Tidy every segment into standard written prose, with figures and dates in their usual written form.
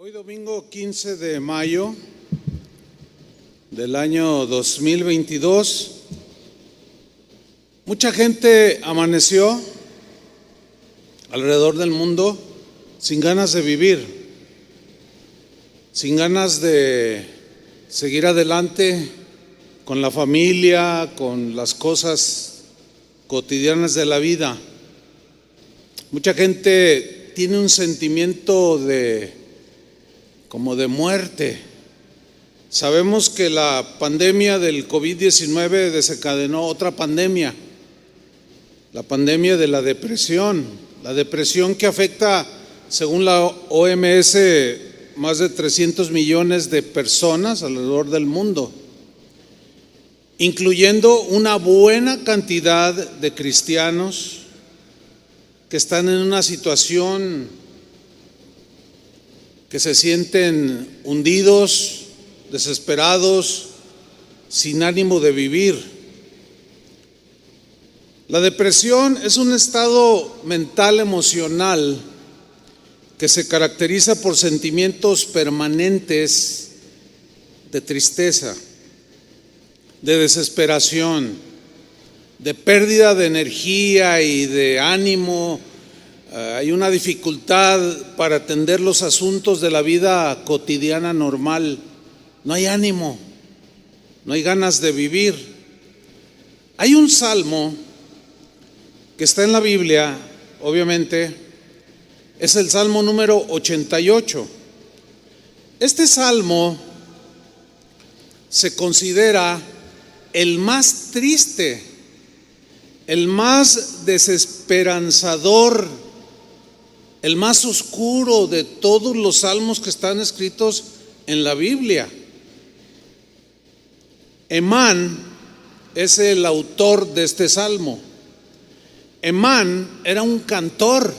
Hoy domingo 15 de mayo del año 2022, mucha gente amaneció alrededor del mundo sin ganas de vivir, sin ganas de seguir adelante con la familia, con las cosas cotidianas de la vida. Mucha gente tiene un sentimiento como de muerte. Sabemos que la pandemia del COVID-19 desencadenó otra pandemia, la pandemia de la depresión que afecta, según la OMS, más de 300 millones de personas alrededor del mundo, incluyendo una buena cantidad de cristianos que están en una situación que se sienten hundidos, desesperados, sin ánimo de vivir. La depresión es un estado mental emocional que se caracteriza por sentimientos permanentes de tristeza, de desesperación, de pérdida de energía y de ánimo. Hay una dificultad para atender los asuntos de la vida cotidiana normal. No hay ánimo, no hay ganas de vivir. Hay un salmo que está en la Biblia, obviamente, es el Salmo número 88. Este salmo se considera el más triste, el más desesperanzador, el más oscuro de todos los salmos que están escritos en la Biblia. Emán es el autor de este salmo. Emán era un cantor.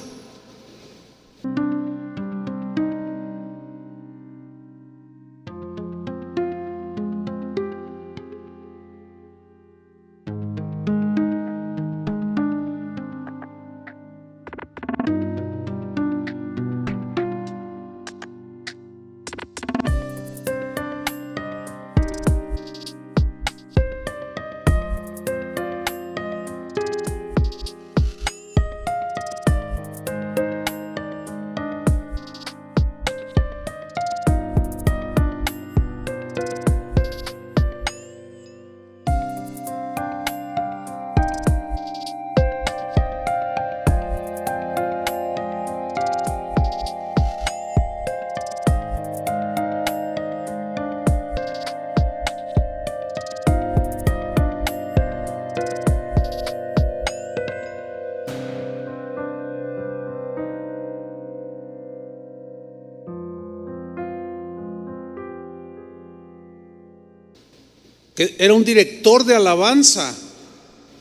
Que era un director de alabanza,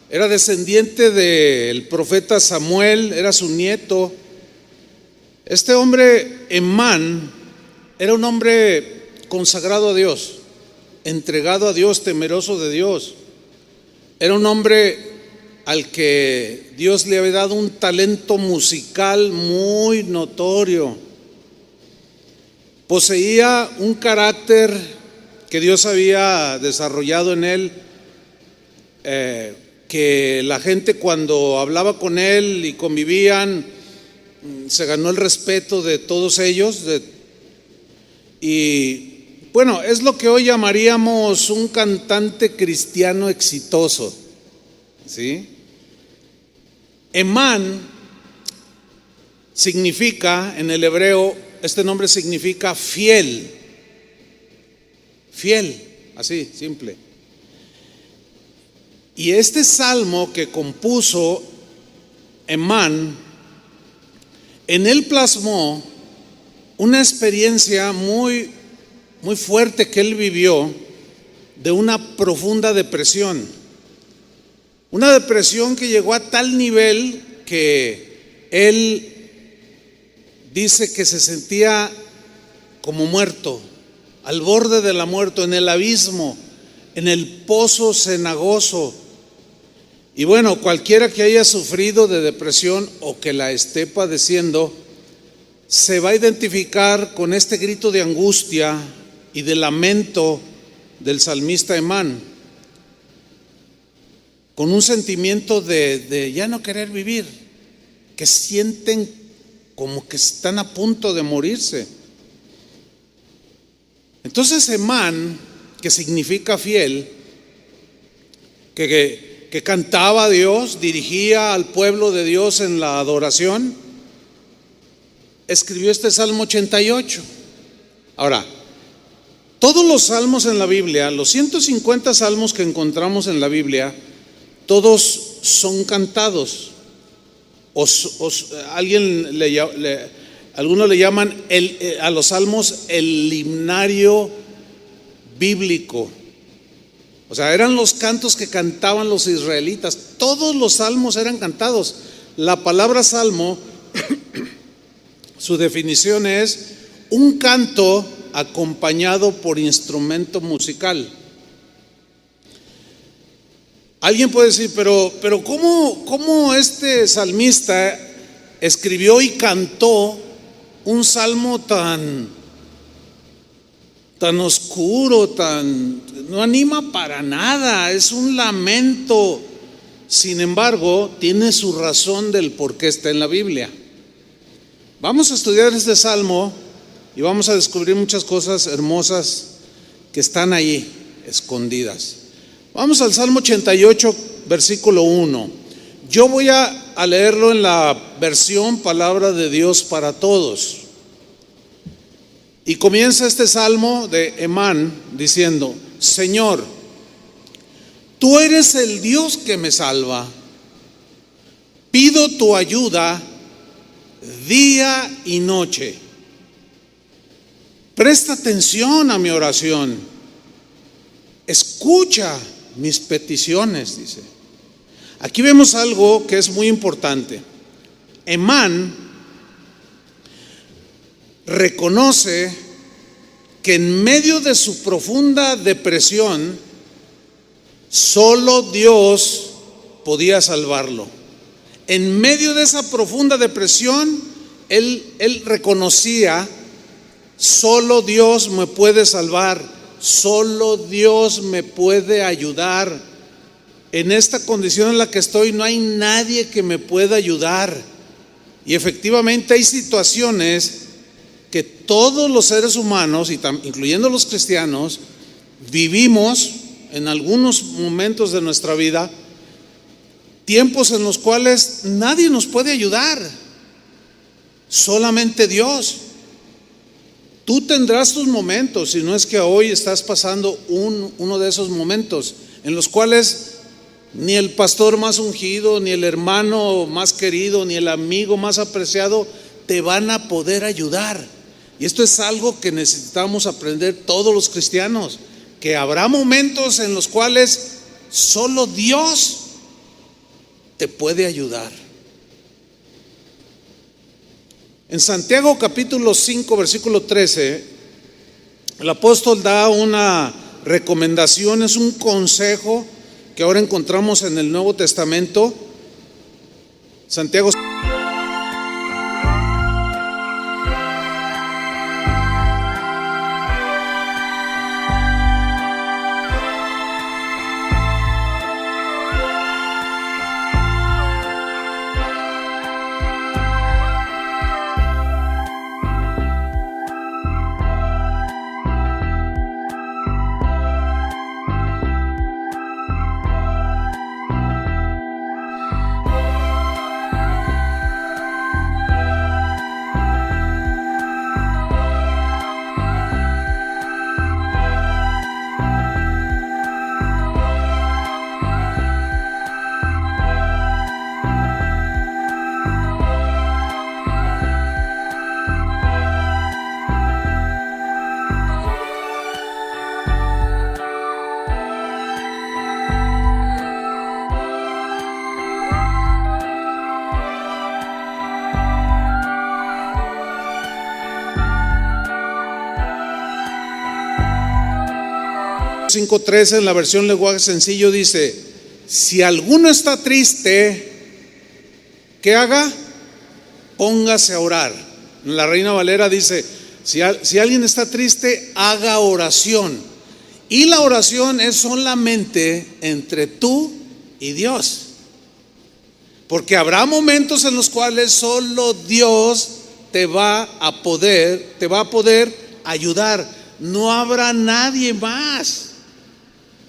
era descendiente del profeta Samuel, era su nieto. Este hombre, Emán, era un hombre consagrado a Dios, entregado a Dios, temeroso de Dios. Era un hombre al que Dios le había dado un talento musical muy notorio. Poseía un carácter que Dios había desarrollado en él, que la gente cuando hablaba con él y convivían, se ganó el respeto de todos ellos. Y bueno, es lo que hoy llamaríamos un cantante cristiano exitoso, ¿sí? Emán significa, en el hebreo, este nombre significa fiel. Fiel, así, simple. Y este salmo que compuso Emán, en él plasmó una experiencia muy fuerte que él vivió de una profunda depresión. Una depresión que llegó a tal nivel que él dice que se sentía como muerto, al borde de la muerte, en el abismo, en el pozo cenagoso. Y bueno, cualquiera que haya sufrido de depresión o que la esté padeciendo, se va a identificar con este grito de angustia y de lamento del salmista Emán, con un sentimiento de ya no querer vivir, que sienten como que están a punto de morirse. Entonces Emán, que significa fiel, que cantaba a Dios, dirigía al pueblo de Dios en la adoración, escribió este Salmo 88. Ahora, todos los salmos en la Biblia, los 150 salmos que encontramos en la Biblia, todos son cantados. Algunos le llaman a los salmos el himnario bíblico. O sea, eran los cantos que cantaban los israelitas. Todos los salmos eran cantados. La palabra salmo, su definición es un canto acompañado por instrumento musical. Alguien puede decir, pero ¿cómo este salmista escribió y cantó un salmo tan oscuro, no anima para nada, es un lamento? Sin embargo, tiene su razón del por qué está en la Biblia. Vamos a estudiar este salmo y vamos a descubrir muchas cosas hermosas que están ahí escondidas. Vamos al Salmo 88, versículo 1. Yo voy a leerlo en la versión Palabra de Dios para Todos. Y comienza este salmo de Emán diciendo: Señor, tú eres el Dios que me salva. Pido tu ayuda día y noche. Presta atención a mi oración. Escucha mis peticiones, dice. Aquí vemos algo que es muy importante. Emán reconoce que en medio de su profunda depresión, solo Dios podía salvarlo. En medio de esa profunda depresión, él reconocía: solo Dios me puede salvar. Solo Dios me puede ayudar. En esta condición en la que estoy, no hay nadie que me pueda ayudar. Y efectivamente hay situaciones que todos los seres humanos, incluyendo los cristianos, vivimos en algunos momentos de nuestra vida, tiempos en los cuales nadie nos puede ayudar, solamente Dios. Tú tendrás tus momentos, si no es que hoy estás pasando uno de esos momentos en los cuales ni el pastor más ungido, ni el hermano más querido, ni el amigo más apreciado te van a poder ayudar. Y esto es algo que necesitamos aprender todos los cristianos, que habrá momentos en los cuales solo Dios te puede ayudar. En Santiago capítulo 5 versículo 13, el apóstol da una recomendación, es un consejo que ahora encontramos en el Nuevo Testamento. Santiago Mateo 5:13 en la versión lenguaje sencillo dice: si alguno está triste, ¿qué haga? Póngase a orar. En la Reina Valera dice, si alguien está triste, haga oración. Y la oración es solamente entre tú y Dios. Porque habrá momentos en los cuales solo Dios te va a poder ayudar. No habrá nadie más.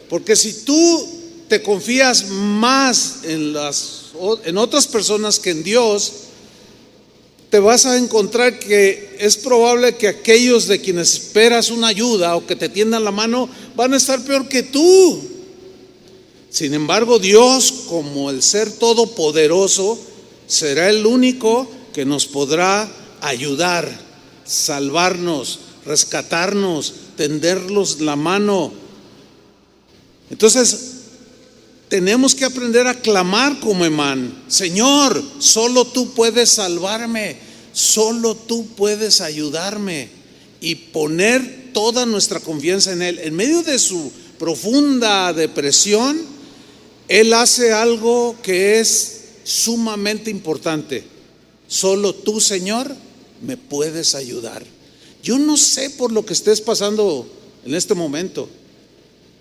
Porque si tú te confías más en otras personas que en Dios, te vas a encontrar que es probable que aquellos de quienes esperas una ayuda o que te tiendan la mano van a estar peor que tú. Sin embargo, Dios, como el ser todopoderoso, será el único que nos podrá ayudar, salvarnos, rescatarnos, tendernos la mano. Entonces, tenemos que aprender a clamar como Emán: Señor, solo tú puedes salvarme, solo tú puedes ayudarme, y poner toda nuestra confianza en Él. En medio de su profunda depresión, Él hace algo que es sumamente importante: solo tú, Señor, me puedes ayudar. Yo no sé por lo que estés pasando en este momento.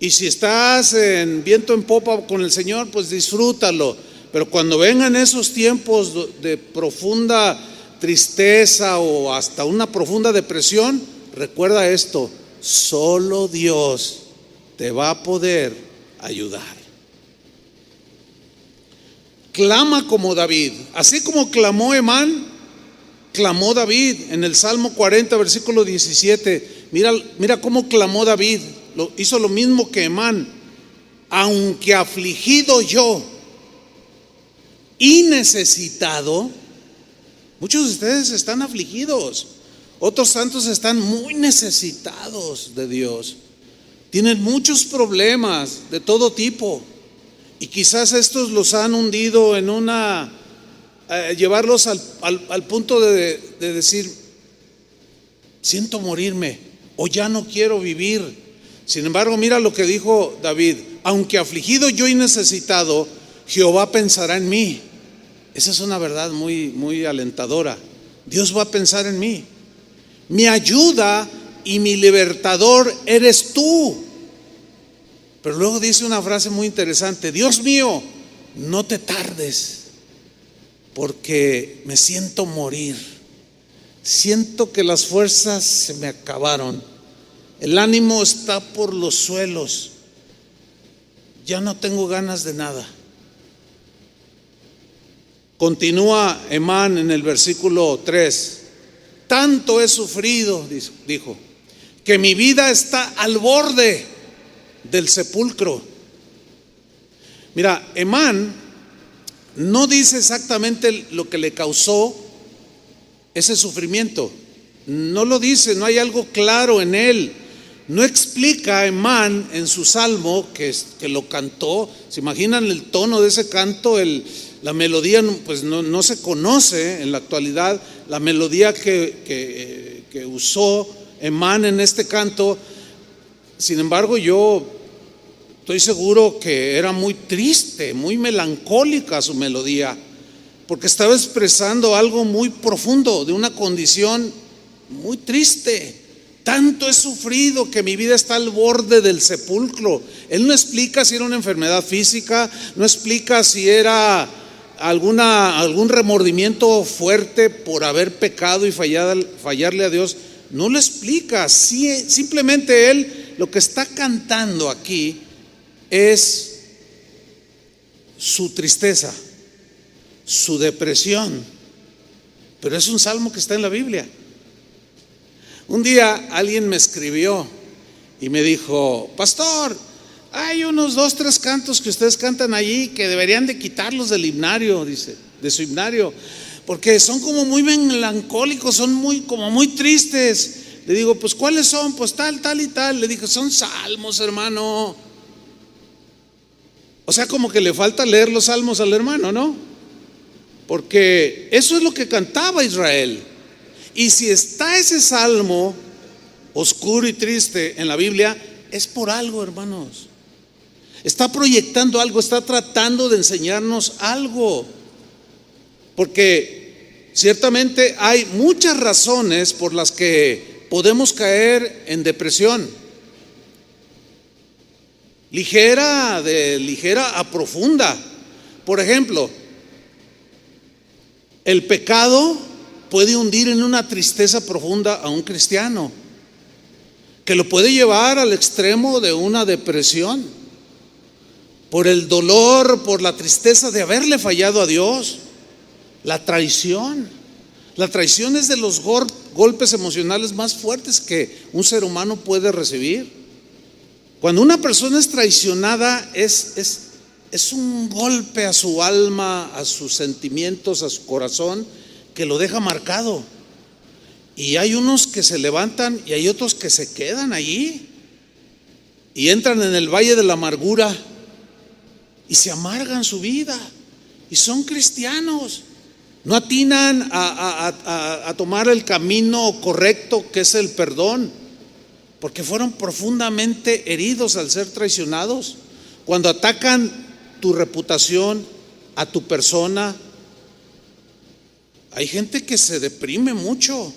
Y si estás en viento en popa con el Señor, pues disfrútalo. Pero cuando vengan esos tiempos de profunda tristeza o hasta una profunda depresión, recuerda esto: solo Dios te va a poder ayudar. Clama como David. Así como clamó Emán, clamó David en el Salmo 40, versículo 17. Mira cómo clamó David. Hizo lo mismo que Emán: aunque afligido yo y necesitado. Muchos de ustedes están afligidos, otros santos están muy necesitados de Dios, tienen muchos problemas de todo tipo, y quizás estos los han hundido en llevarlos al punto de decir: siento morirme, o ya no quiero vivir. Sin embargo, mira lo que dijo David: aunque afligido yo y necesitado, Jehová pensará en mí. Esa es una verdad muy, muy alentadora. Dios va a pensar en mí. Mi ayuda y mi libertador eres tú. Pero luego dice una frase muy interesante: Dios mío, no te tardes, porque me siento morir. Siento que las fuerzas se me acabaron. El ánimo está por los suelos. Ya no tengo ganas de nada. Continúa Emán en el versículo 3. Tanto he sufrido, dijo, que mi vida está al borde del sepulcro. Mira, Emán no dice exactamente lo que le causó ese sufrimiento. No lo dice, no hay algo claro en él. No explica Emán en su salmo que lo cantó. ¿Se imaginan el tono de ese canto? La melodía pues no se conoce en la actualidad. La melodía que usó Emán en este canto. Sin embargo, yo estoy seguro que era muy triste, muy melancólica su melodía, porque estaba expresando algo muy profundo de una condición muy triste. Tanto he sufrido que mi vida está al borde del sepulcro. Él no explica si era una enfermedad física, no explica si era algún remordimiento fuerte por haber pecado y fallarle a Dios. No lo explica. Simplemente él lo que está cantando aquí es su tristeza, su depresión. Pero es un salmo que está en la Biblia. Un día alguien me escribió y me dijo: pastor, hay unos 2, 3 cantos que ustedes cantan allí que deberían de quitarlos del himnario, dice, de su himnario, porque son como muy melancólicos, son como muy tristes. Le digo: pues ¿cuáles son? Pues tal y tal. Le dije: son salmos, hermano. O sea, como que le falta leer los salmos al hermano, ¿no? Porque eso es lo que cantaba Israel. Y si está ese salmo oscuro y triste en la Biblia, es por algo, hermanos. Está proyectando algo, está tratando de enseñarnos algo. Porque ciertamente hay muchas razones por las que podemos caer en depresión, ligera a profunda. Por ejemplo, el pecado puede hundir en una tristeza profunda a un cristiano, que lo puede llevar al extremo de una depresión, por el dolor, por la tristeza de haberle fallado a Dios. La traición es de los golpes emocionales más fuertes que un ser humano puede recibir. Cuando una persona es traicionada, es un golpe a su alma, a sus sentimientos, a su corazón, que lo deja marcado. Y hay unos que se levantan y hay otros que se quedan allí y entran en el valle de la amargura y se amargan su vida, y son cristianos. No atinan a tomar el camino correcto, que es el perdón, porque fueron profundamente heridos al ser traicionados. Cuando atacan tu reputación, a tu persona, hay gente que se deprime mucho.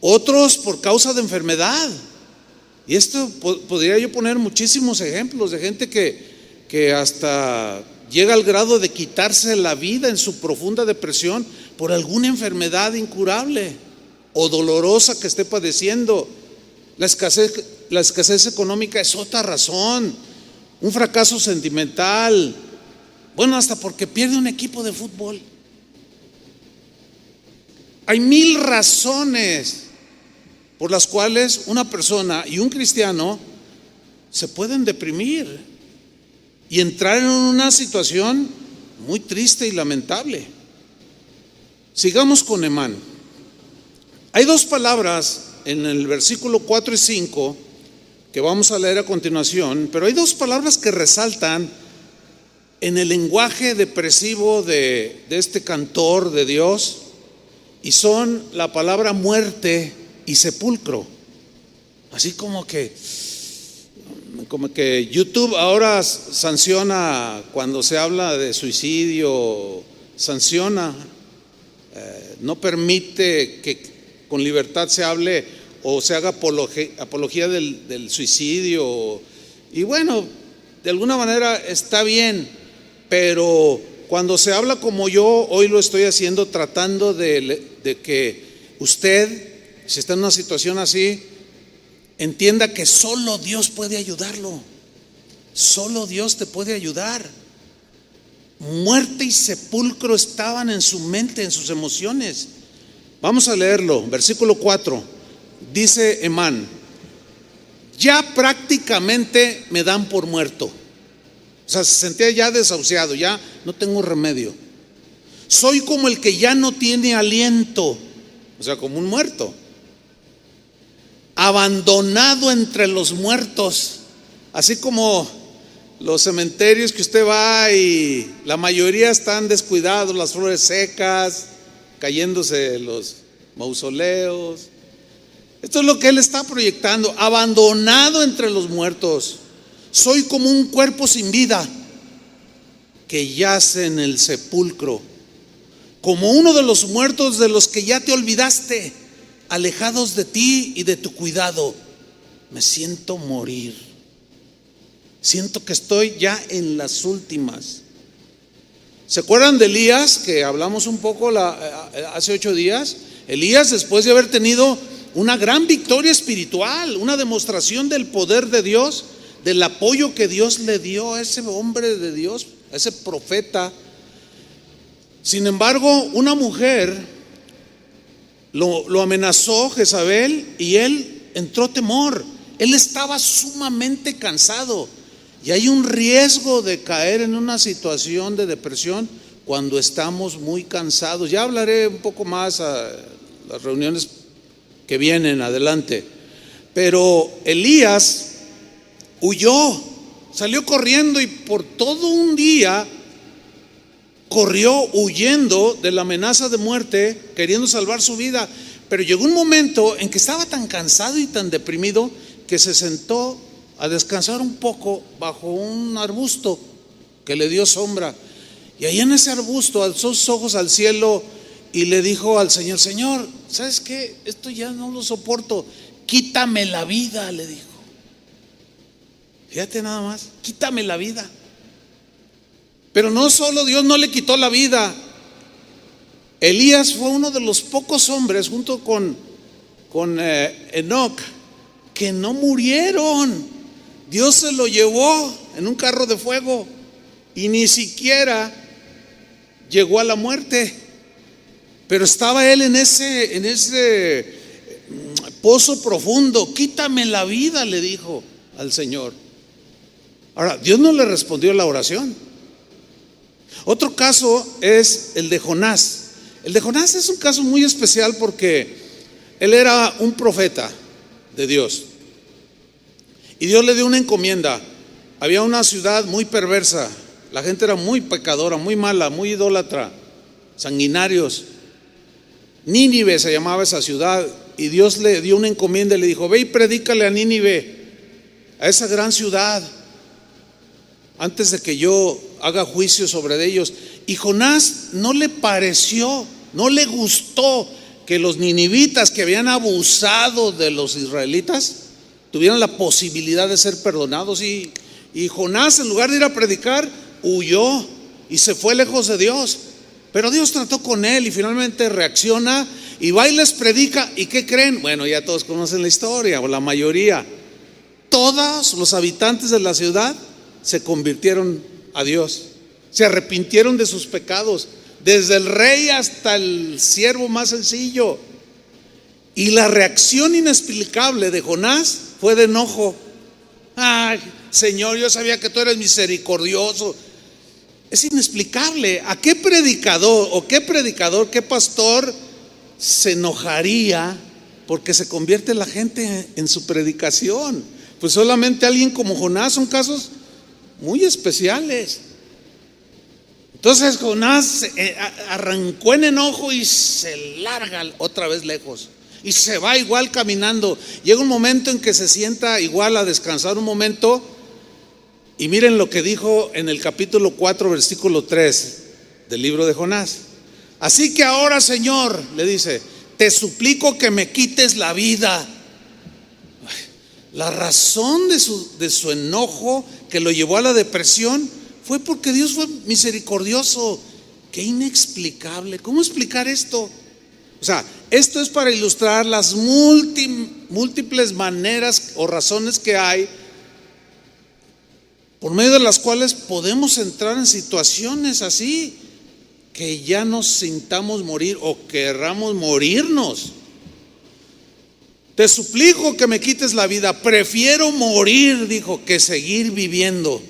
Otros por causa de enfermedad. Y esto podría yo poner muchísimos ejemplos de gente que hasta llega al grado de quitarse la vida en su profunda depresión por alguna enfermedad incurable o dolorosa que esté padeciendo. La escasez económica es otra razón. Un fracaso sentimental. Bueno, hasta porque pierde un equipo de fútbol. Hay 1000 razones por las cuales una persona y un cristiano se pueden deprimir y entrar en una situación muy triste y lamentable. Sigamos con Emán. Hay 2 palabras en el versículo 4 y 5 que vamos a leer a continuación, pero hay 2 palabras que resaltan en el lenguaje depresivo de este cantor de Dios, y son la palabra muerte y sepulcro. Así como que YouTube ahora sanciona cuando se habla de suicidio, sanciona, no permite que con libertad se hable o se haga apología del suicidio. Y bueno, de alguna manera está bien, pero cuando se habla como yo hoy lo estoy haciendo, tratando de que usted, si está en una situación así, entienda que solo Dios puede ayudarlo. Solo Dios te puede ayudar. Muerte y sepulcro estaban en su mente, en sus emociones. Vamos a leerlo, versículo 4. Dice Emán: ya prácticamente me dan por muerto. O sea, se sentía ya desahuciado, ya no tengo remedio. Soy como el que ya no tiene aliento, o sea, como un muerto, abandonado entre los muertos. Así como los cementerios que usted va y la mayoría están descuidados, las flores secas, cayéndose los mausoleos. Esto es lo que él está proyectando: abandonado entre los muertos. Soy como un cuerpo sin vida que yace en el sepulcro, como uno de los muertos de los que ya te olvidaste, alejados de ti y de tu cuidado. Me siento morir. Siento que estoy ya en las últimas. ¿Se acuerdan de Elías, que hablamos un poco hace 8 días? Elías, después de haber tenido una gran victoria espiritual, una demostración del poder de Dios, del apoyo que Dios le dio a ese hombre de Dios, a ese profeta. Sin embargo, una mujer lo amenazó, Jezabel, y él entró temor. Él estaba sumamente cansado. Y hay un riesgo de caer en una situación de depresión cuando estamos muy cansados. Ya hablaré un poco más a las reuniones que vienen adelante. Pero Elías huyó, salió corriendo y por todo un día corrió huyendo de la amenaza de muerte, queriendo salvar su vida. Pero llegó un momento en que estaba tan cansado y tan deprimido que se sentó a descansar un poco bajo un arbusto que le dio sombra. Y ahí en ese arbusto alzó sus ojos al cielo y le dijo al Señor: Señor, ¿sabes qué? Esto ya no lo soporto, quítame la vida, le dijo. Fíjate nada más, quítame la vida. Pero no solo Dios no le quitó la vida, Elías fue uno de los pocos hombres junto con Enoc que no murieron. Dios se lo llevó en un carro de fuego y ni siquiera llegó a la muerte. Pero estaba él en ese pozo profundo. Quítame la vida, le dijo al Señor. Ahora, Dios no le respondió la oración. Otro caso es el de Jonás. El de Jonás es un caso muy especial porque él era un profeta de Dios. Y Dios le dio una encomienda. Había una ciudad muy perversa. La gente era muy pecadora, muy mala, muy idólatra, sanguinarios. Nínive se llamaba esa ciudad. Y Dios le dio una encomienda y le dijo: ve y predícale a Nínive, a esa gran ciudad, antes de que yo haga juicio sobre ellos. Y Jonás no le pareció, no le gustó que los ninivitas que habían abusado de los israelitas tuvieran la posibilidad de ser perdonados. Y Jonás, en lugar de ir a predicar, huyó y se fue lejos de Dios. Pero Dios trató con él y finalmente reacciona y va y les predica. ¿Y qué creen? Bueno, ya todos conocen la historia, o la mayoría. Todos los habitantes de la ciudad se convirtieron a Dios, se arrepintieron de sus pecados, desde el rey hasta el siervo más sencillo. Y la reacción inexplicable de Jonás fue de enojo. Ay, Señor, yo sabía que tú eres misericordioso. Es inexplicable. ¿A qué predicador o qué pastor se enojaría porque se convierte la gente en su predicación? Pues solamente alguien como Jonás. Son casos muy especiales. Entonces Jonás arrancó en enojo y se larga otra vez lejos y se va igual caminando. Llega un momento en que se sienta igual a descansar un momento, y miren lo que dijo en el capítulo 4 versículo 3 del libro de Jonás. Así que ahora, Señor, le dice, te suplico que me quites la vida. La razón de su enojo que lo llevó a la depresión fue porque Dios fue misericordioso. Qué inexplicable. ¿Cómo explicar esto? O sea, esto es para ilustrar las múltiples maneras o razones que hay por medio de las cuales podemos entrar en situaciones así, que ya nos sintamos morir o querramos morirnos. Te suplico que me quites la vida. Prefiero morir, dijo, que seguir viviendo.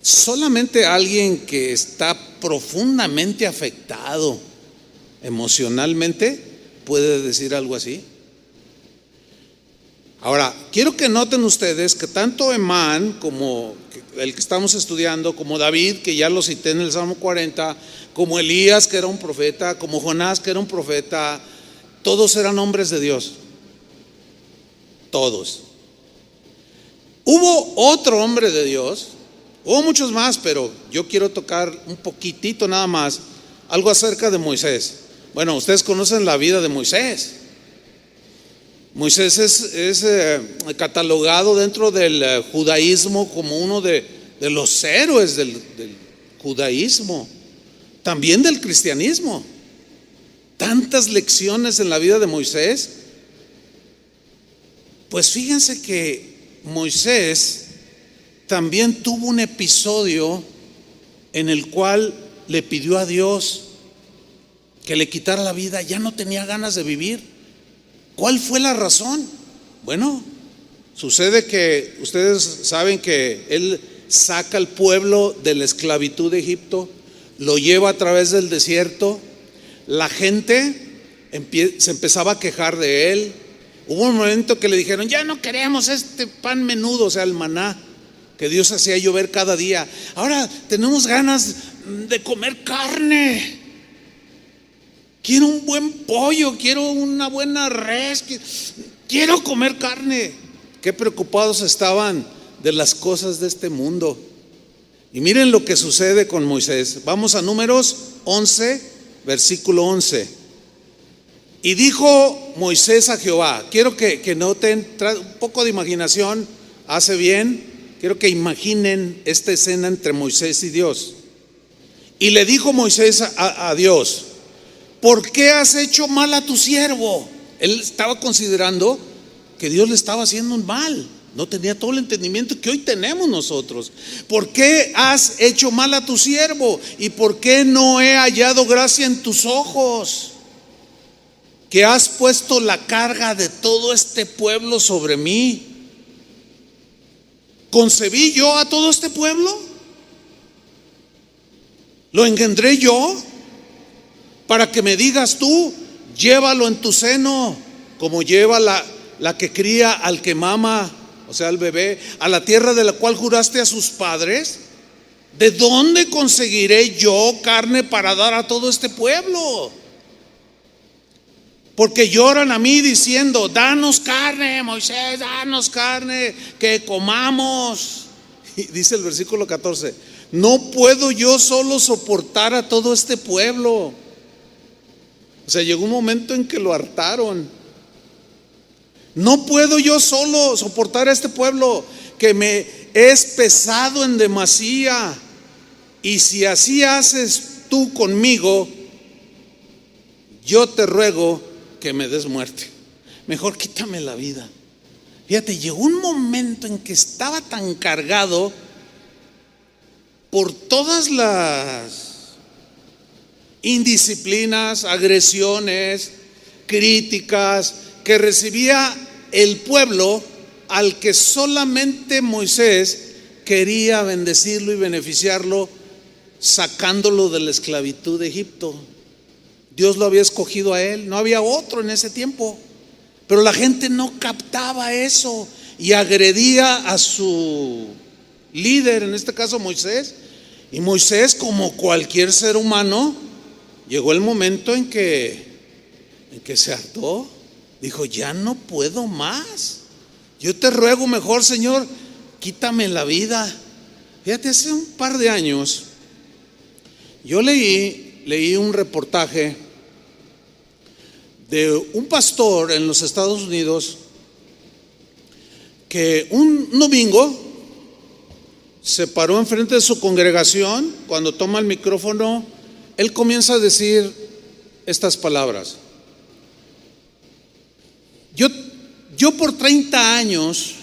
Solamente alguien que está profundamente afectado emocionalmente puede decir algo así. Ahora, quiero que noten ustedes que tanto Emán, como el que estamos estudiando, como David, que ya lo cité en el Salmo 40, como Elías, que era un profeta, como Jonás, que era un profeta, todos eran hombres de Dios. Todos. Hubo otro hombre de Dios, hubo muchos más, pero yo quiero tocar un poquitito nada más, algo acerca de Moisés. Bueno, ustedes conocen la vida de Moisés. Moisés es catalogado dentro del judaísmo como uno de los héroes del judaísmo, también del cristianismo. Tantas lecciones en la vida de Moisés. Pues fíjense que Moisés también tuvo un episodio en el cual le pidió a Dios que le quitara la vida. Ya no tenía ganas de vivir. ¿Cuál fue la razón? Bueno, sucede que ustedes saben que él saca al pueblo de la esclavitud de Egipto, lo lleva a través del desierto. La gente se empezaba a quejar de él. Hubo un momento que le dijeron: ya no queremos este pan menudo, o sea, el maná que Dios hacía llover cada día. Ahora tenemos ganas de comer carne. Quiero un buen pollo, quiero una buena res, quiero comer carne. Qué preocupados estaban de las cosas de este mundo. Y miren lo que sucede con Moisés. Vamos a Números 11, versículo 11. Y dijo Moisés a Jehová, quiero que noten, un poco de imaginación hace bien, quiero que imaginen esta escena entre Moisés y Dios. Y le dijo Moisés a Dios, ¿por qué has hecho mal a tu siervo? Él estaba considerando que Dios le estaba haciendo un mal. No tenía todo el entendimiento que hoy tenemos nosotros. ¿Por qué has hecho mal a tu siervo? ¿Y por qué no he hallado gracia en tus ojos? Que has puesto la carga de todo este pueblo sobre mí. ¿Concebí yo a todo este pueblo? ¿Lo engendré yo? Para que me digas tú, llévalo en tu seno, como lleva la que cría al que mama, o sea, al bebé, a la tierra de la cual juraste a sus padres. ¿De dónde conseguiré yo carne para dar a todo este pueblo? Porque lloran a mí diciendo, danos carne, Moisés, danos carne, que comamos. Y dice el versículo 14, no puedo yo solo soportar a todo este pueblo. O sea, llegó un momento en que lo hartaron. No puedo yo solo soportar a este pueblo, que me es pesado en demasía. Y si así haces tú conmigo, yo te ruego que me des muerte. Mejor quítame la vida. Fíjate, llegó un momento en que estaba tan cargado por todas las indisciplinas, agresiones, críticas que recibía el pueblo, al que solamente Moisés quería bendecirlo y beneficiarlo, sacándolo de la esclavitud de Egipto. Dios lo había escogido a él, no había otro en ese tiempo. Pero la gente no captaba eso y agredía a su líder, en este caso Moisés. Y Moisés, como cualquier ser humano, llegó el momento en que se hartó. Dijo, ya no puedo más. Yo te ruego mejor, Señor, quítame la vida. Fíjate, hace un par de años yo leí un reportaje de un pastor en los Estados Unidos que un domingo se paró enfrente de su congregación. Cuando toma el micrófono, él comienza a decir estas palabras. Yo por 30 años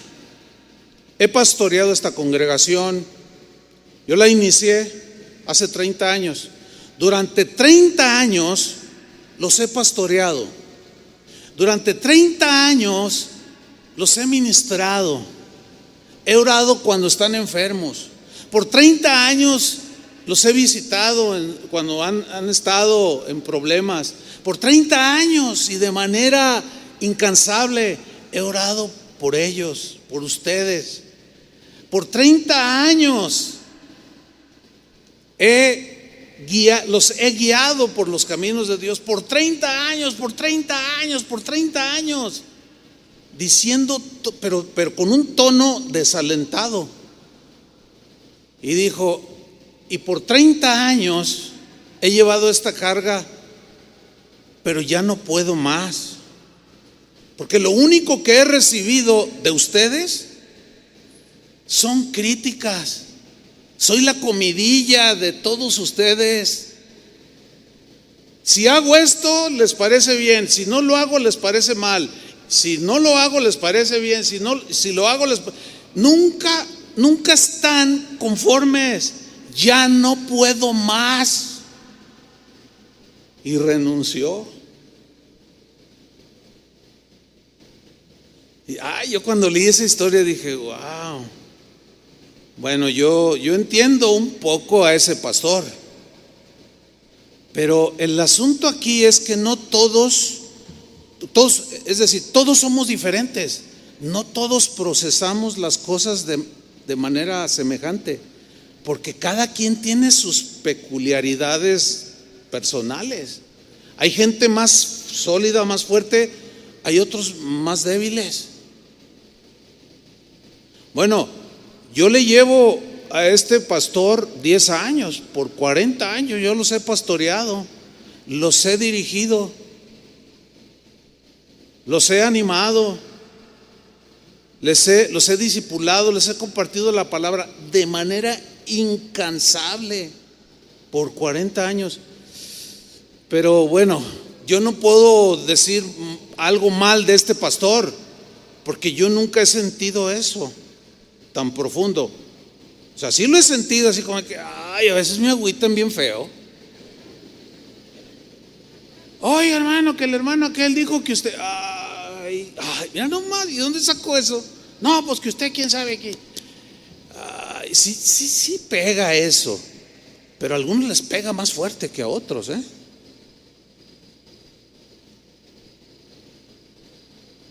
he pastoreado esta congregación. Yo la inicié hace 30 años. Durante 30 años los he pastoreado. Durante 30 años los he ministrado. He orado cuando están enfermos. Por 30 años los he visitado cuando han estado en problemas. Por 30 años y de manera incansable he orado por ellos, por ustedes. Por 30 años los he guiado por los caminos de Dios. Por 30 años, por 30 años, por 30 años. Diciendo, pero con un tono desalentado. Y dijo, y por 30 años he llevado esta carga, pero ya no puedo más. Porque lo único que he recibido de ustedes son críticas. Soy la comidilla de todos ustedes. Si hago esto, les parece bien. Si no lo hago, les parece mal. Si no lo hago, les parece bien. Si lo hago, nunca están conformes. Ya no puedo más. Y renunció. Y yo cuando leí esa historia dije, wow. Bueno, yo entiendo un poco a ese pastor. Pero el asunto aquí es que no todos, es decir, todos somos diferentes. No todos procesamos las cosas de manera semejante, porque cada quien tiene sus peculiaridades personales. Hay gente más sólida, más fuerte, hay otros más débiles. Bueno, yo le llevo a este pastor 10 años, por 40 años yo los he pastoreado, los he dirigido, los he animado, los he discipulado, les he compartido la palabra de manera incansable por 40 años. Pero bueno, yo no puedo decir algo mal de este pastor, porque yo nunca he sentido eso tan profundo. O sea, sí lo he sentido así como que, ay, a veces me agüitan bien feo. Oye, hermano, que el hermano aquel dijo que usted, ay, mira nomás, ¿y dónde sacó eso? No, pues que usted, quién sabe qué. Ay, sí pega eso, pero a algunos les pega más fuerte que a otros, ¿eh?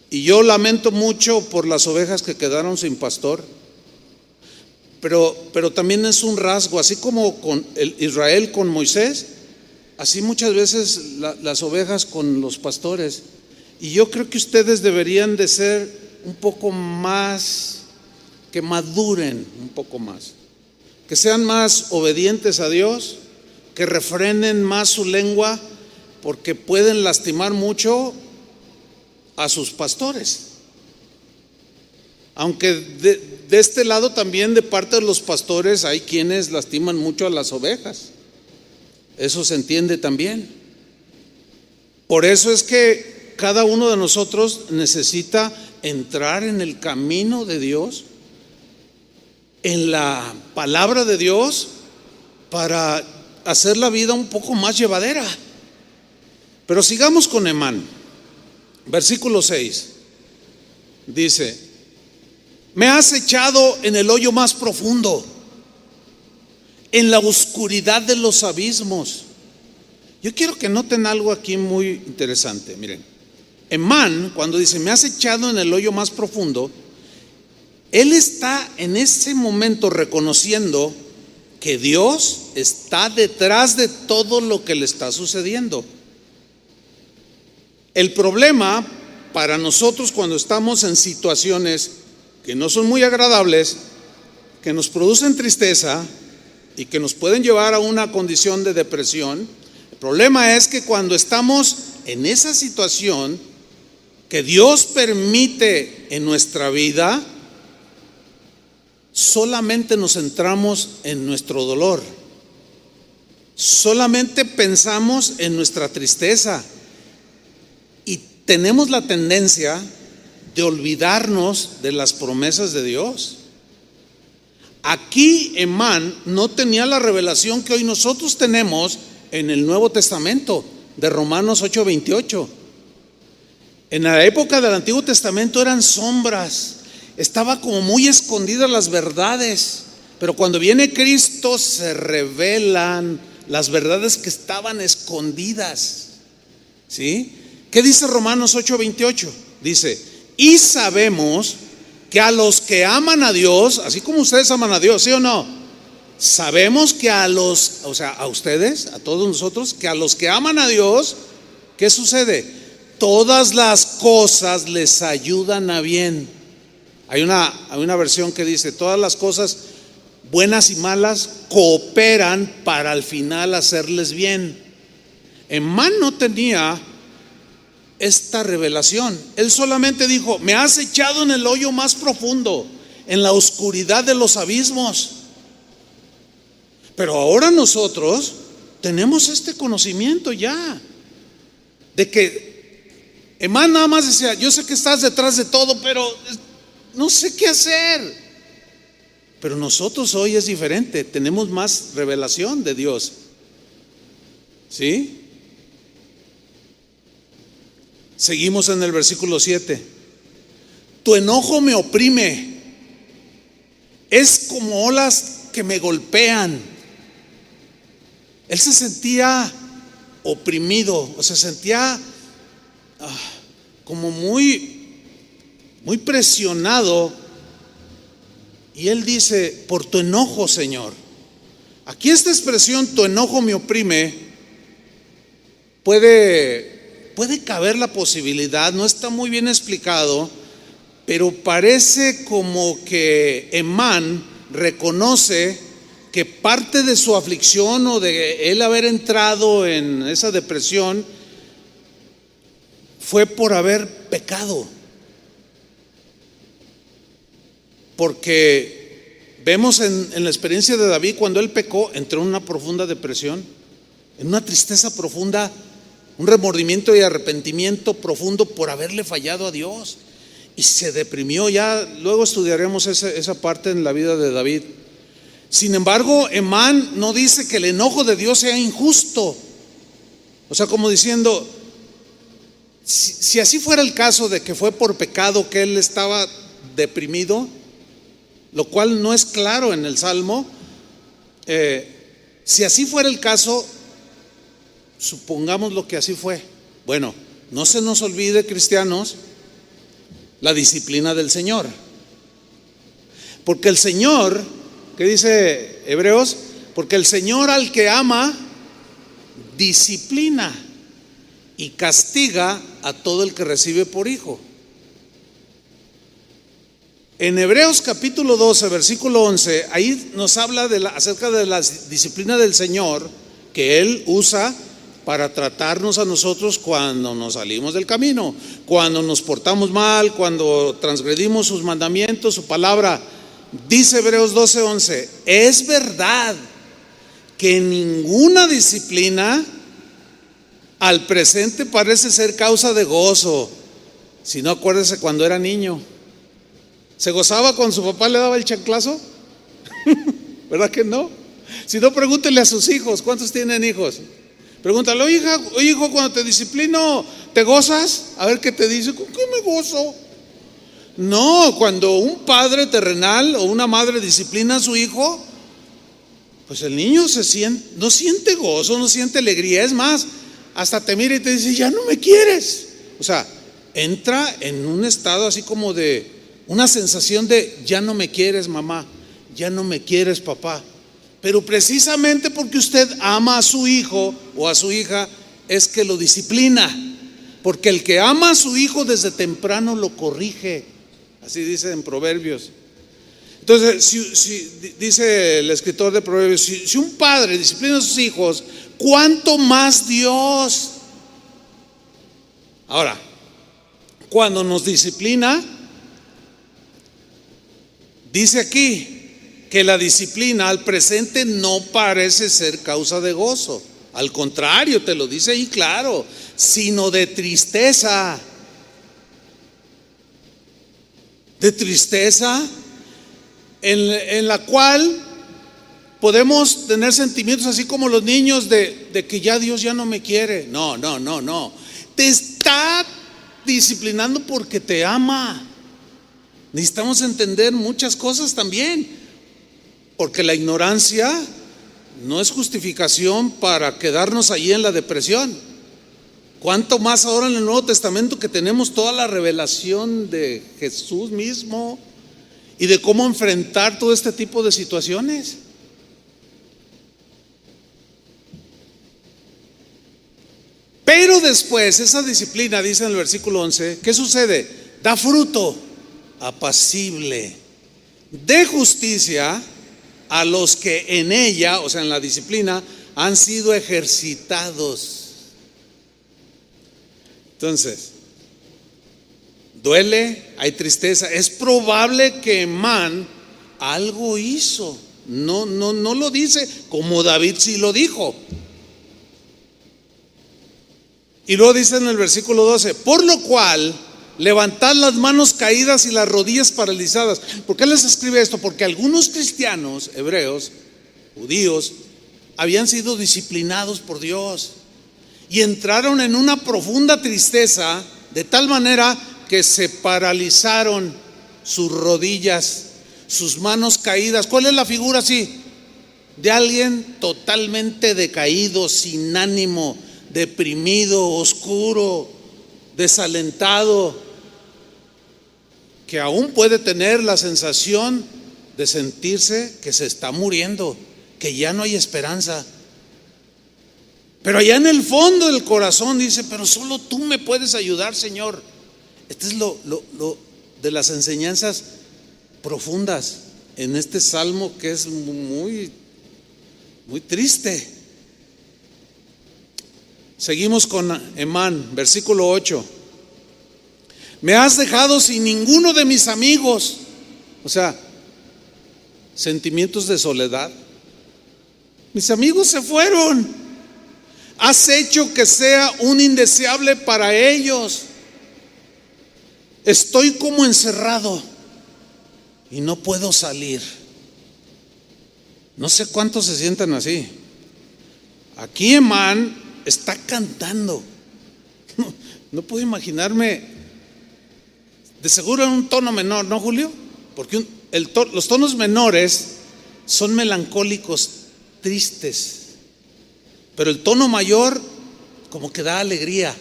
Y yo lamento mucho por las ovejas que quedaron sin pastor, pero también es un rasgo, así como con Israel con Moisés, así muchas veces las ovejas con los pastores. Y yo creo que ustedes deberían de ser un poco más, que maduren un poco más, que sean más obedientes a Dios, que refrenen más su lengua, porque pueden lastimar mucho a sus pastores. Aunque de este lado también, de parte de los pastores, hay quienes lastiman mucho a las ovejas. Eso se entiende también. Por eso es que cada uno de nosotros necesita entrar en el camino de Dios, en la palabra de Dios, para hacer la vida un poco más llevadera. Pero sigamos con Emán. Versículo 6 dice: me has echado en el hoyo más profundo, en la oscuridad de los abismos. Yo quiero que noten algo aquí muy interesante. Miren, Emán, cuando dice me has echado en el hoyo más profundo, él está en ese momento reconociendo que Dios está detrás de todo lo que le está sucediendo. El problema para nosotros cuando estamos en situaciones que no son muy agradables, que nos producen tristeza y que nos pueden llevar a una condición de depresión, el problema es que cuando estamos en esa situación que Dios permite en nuestra vida, solamente nos centramos en nuestro dolor, solamente pensamos en nuestra tristeza. Tenemos la tendencia de olvidarnos de las promesas de Dios. Aquí Emán no tenía la revelación que hoy nosotros tenemos en el Nuevo Testamento, de Romanos 8:28. En la época del Antiguo Testamento eran sombras, estaba como muy escondidas las verdades, pero cuando viene Cristo se revelan las verdades que estaban escondidas. ¿Sí? ¿Qué dice Romanos 8:28? Dice: y sabemos que a los que aman a Dios, así como ustedes aman a Dios, ¿sí o no? Sabemos que a ustedes, a todos nosotros, que a los que aman a Dios, ¿qué sucede? Todas las cosas les ayudan a bien. Hay una versión que dice: todas las cosas buenas y malas cooperan para al final hacerles bien. Emán no tenía esta revelación. Él solamente dijo: me has echado en el hoyo más profundo, en la oscuridad de los abismos. Pero ahora nosotros tenemos este conocimiento ya, de que Emán nada más decía: yo sé que estás detrás de todo, pero no sé qué hacer. Pero nosotros hoy es diferente, tenemos más revelación de Dios. ¿Sí? Seguimos en el versículo 7. Tu enojo me oprime, es como olas que me golpean. Él se sentía oprimido, o se sentía como muy presionado. Y él dice: por tu enojo, Señor. Aquí esta expresión, tu enojo me oprime, puede caber la posibilidad, no está muy bien explicado, pero parece como que Emán reconoce que parte de su aflicción o de él haber entrado en esa depresión fue por haber pecado. Porque vemos en la experiencia de David, cuando él pecó, entró en una profunda depresión, en una tristeza profunda, un remordimiento y arrepentimiento profundo por haberle fallado a Dios, y se deprimió. Ya luego estudiaremos esa parte en la vida de David. Sin embargo, Emán no dice que el enojo de Dios sea injusto, o sea, como diciendo, si así fuera el caso de que fue por pecado que él estaba deprimido, lo cual no es claro en el Salmo, si así fuera el caso, supongamos lo que así fue. Bueno, no se nos olvide, cristianos, la disciplina del Señor. Porque el Señor, ¿qué dice Hebreos? Porque el Señor al que ama, disciplina y castiga a todo el que recibe por hijo. En Hebreos capítulo 12, versículo 11, ahí nos habla acerca de la disciplina del Señor que Él usa para tratarnos a nosotros cuando nos salimos del camino, cuando nos portamos mal, cuando transgredimos sus mandamientos, su palabra. Dice Hebreos 12, 11, es verdad que ninguna disciplina al presente parece ser causa de gozo. Si no, acuérdese cuando era niño. ¿Se gozaba cuando su papá le daba el chanclazo? ¿Verdad que no? Si no, pregúntele a sus hijos. ¿Cuántos tienen hijos? Pregúntale, oye, hijo, cuando te disciplino, ¿te gozas? A ver qué te dice. ¿Con qué me gozo? No, cuando un padre terrenal o una madre disciplina a su hijo, pues el niño no siente gozo, no siente alegría. Es más, hasta te mira y te dice, ya no me quieres. O sea, entra en un estado así como de una sensación de ya no me quieres, mamá, ya no me quieres, papá. Pero precisamente porque usted ama a su hijo o a su hija es que lo disciplina. Porque el que ama a su hijo desde temprano lo corrige. Así dice en Proverbios. Entonces, si dice el escritor de Proverbios, si un padre disciplina a sus hijos, ¿cuánto más Dios? Ahora, cuando nos disciplina, dice aquí que la disciplina al presente no parece ser causa de gozo. Al contrario, te lo dice ahí claro, sino de tristeza. De tristeza en la cual podemos tener sentimientos así como los niños de que ya Dios ya no me quiere. No. Te está disciplinando porque te ama. Necesitamos entender muchas cosas también, porque la ignorancia no es justificación para quedarnos allí en la depresión. Cuánto más ahora en el Nuevo Testamento que tenemos toda la revelación de Jesús mismo y de cómo enfrentar todo este tipo de situaciones. Pero después, esa disciplina, dice en el versículo 11, ¿qué sucede? Da fruto apacible de justicia a los que en ella, o sea, en la disciplina, han sido ejercitados. Entonces, duele, hay tristeza. Es probable que Emán algo hizo. No lo dice como David sí lo dijo. Y luego dice en el versículo 12, por lo cual levantad las manos caídas y las rodillas paralizadas. ¿Por qué les escribe esto? Porque algunos cristianos, hebreos, judíos, habían sido disciplinados por Dios y entraron en una profunda tristeza, de tal manera que se paralizaron sus rodillas, sus manos caídas. ¿Cuál es la figura así? De alguien totalmente decaído, sin ánimo, deprimido, oscuro, desalentado, que aún puede tener la sensación de sentirse que se está muriendo, que ya no hay esperanza. Pero allá en el fondo del corazón dice, pero solo tú me puedes ayudar, Señor. Este es lo de las enseñanzas profundas. en este salmo que es muy, muy triste. Seguimos con Emán, versículo 8. Me has dejado sin ninguno de mis amigos. O sea, sentimientos de soledad. Mis amigos se fueron. Has hecho que sea un indeseable para ellos. Estoy como encerrado y no puedo salir. No sé cuántos se sientan así. Aquí Emán está cantando. No puedo imaginarme. De seguro en un tono menor, ¿no, Julio? Porque los tonos menores son melancólicos, tristes. Pero el tono mayor como que da alegría.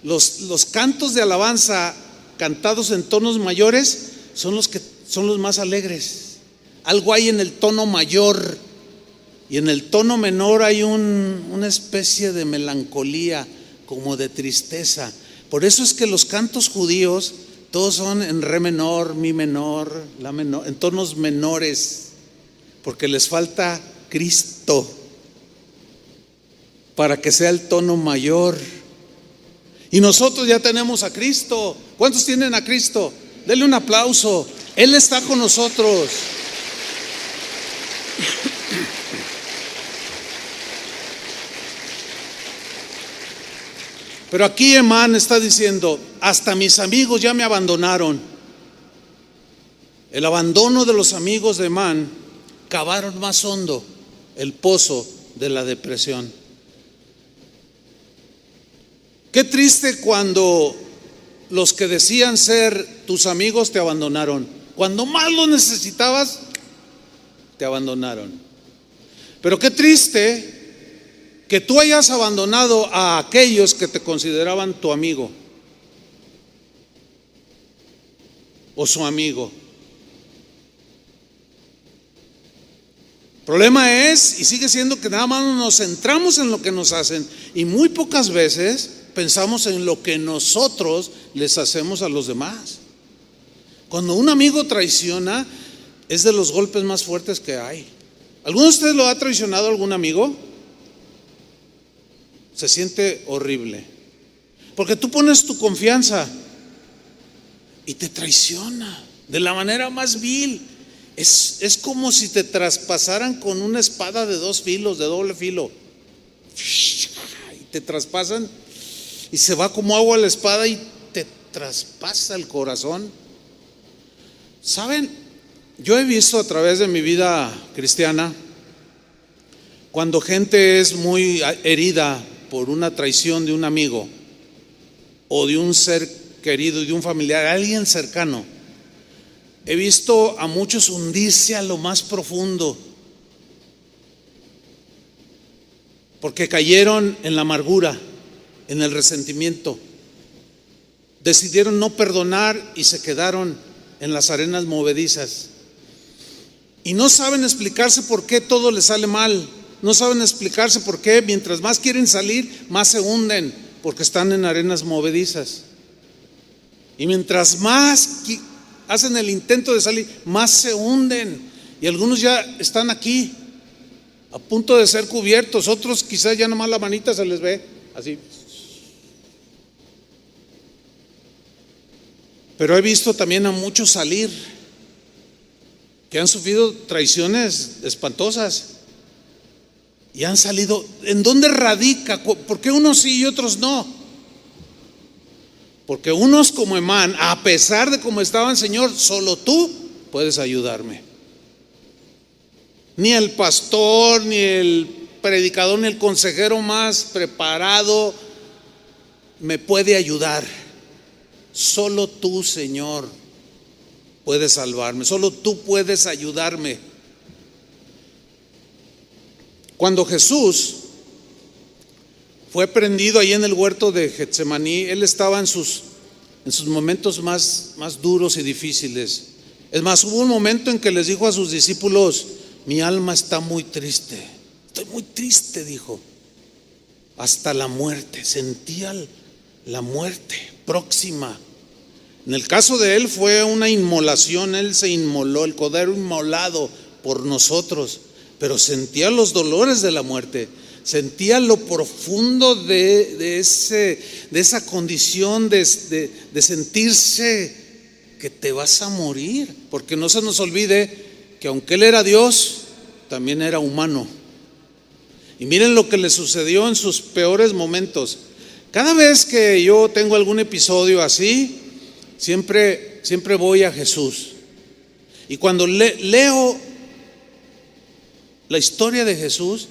Los cantos de alabanza cantados en tonos mayores son los más alegres. Algo hay en el tono mayor, y en el tono menor hay una especie de melancolía, como de tristeza. Por eso es que los cantos judíos todos son en re menor, mi menor, la menor, en tonos menores, porque les falta Cristo para que sea el tono mayor. Y nosotros ya tenemos a Cristo. ¿Cuántos tienen a Cristo? Denle un aplauso. Él está con nosotros. Pero aquí Emán está diciendo: hasta mis amigos ya me abandonaron. El abandono de los amigos de Emán cavaron más hondo el pozo de la depresión. Qué triste cuando los que decían ser tus amigos te abandonaron. Cuando más lo necesitabas, te abandonaron. Pero qué triste que tú hayas abandonado a aquellos que te consideraban tu amigo o su amigo. El problema es, y sigue siendo, que nada más nos centramos en lo que nos hacen y muy pocas veces pensamos en lo que nosotros les hacemos a los demás. Cuando un amigo traiciona, es de los golpes más fuertes que hay. ¿Alguno de ustedes lo ha traicionado algún amigo? Se siente horrible, porque tú pones tu confianza y te traiciona de la manera más vil. Es como si te traspasaran con una espada de dos filos, de doble filo, y te traspasan y se va como agua la espada y te traspasa el corazón. ¿Saben? Yo he visto a través de mi vida cristiana, cuando gente es muy herida por una traición de un amigo o de un ser querido, de un familiar, alguien cercano, he visto a muchos hundirse a lo más profundo, porque cayeron en la amargura, en el resentimiento, decidieron no perdonar y se quedaron en las arenas movedizas y no saben explicarse por qué todo les sale mal. No saben explicarse por qué mientras más quieren salir, más se hunden, porque están en arenas movedizas. Y mientras más hacen el intento de salir, más se hunden. Y algunos ya están aquí, a punto de ser cubiertos. Otros quizás ya nomás la manita se les ve así. Pero he visto también a muchos salir que han sufrido traiciones espantosas y han salido. ¿En dónde radica? ¿Por qué unos sí y otros no? Porque unos como Emán, a pesar de cómo estaban: Señor, solo tú puedes ayudarme. Ni el pastor, ni el predicador, ni el consejero más preparado me puede ayudar. Solo tú, Señor, puedes salvarme. Solo tú puedes ayudarme. Cuando Jesús fue prendido ahí en el huerto de Getsemaní, Él estaba en sus momentos más duros y difíciles. Es más, hubo un momento en que les dijo a sus discípulos: mi alma está muy triste. Estoy muy triste, dijo, hasta la muerte. Sentía la muerte próxima. En el caso de él fue una inmolación, él se inmoló, el cordero inmolado por nosotros, pero sentía los dolores de la muerte, sentía lo profundo de esa condición de sentirse que te vas a morir, porque no se nos olvide que aunque él era Dios, también era humano. Y miren lo que le sucedió en sus peores momentos. Cada vez que yo tengo algún episodio así, siempre voy a Jesús. Y cuando leo la historia de Jesús,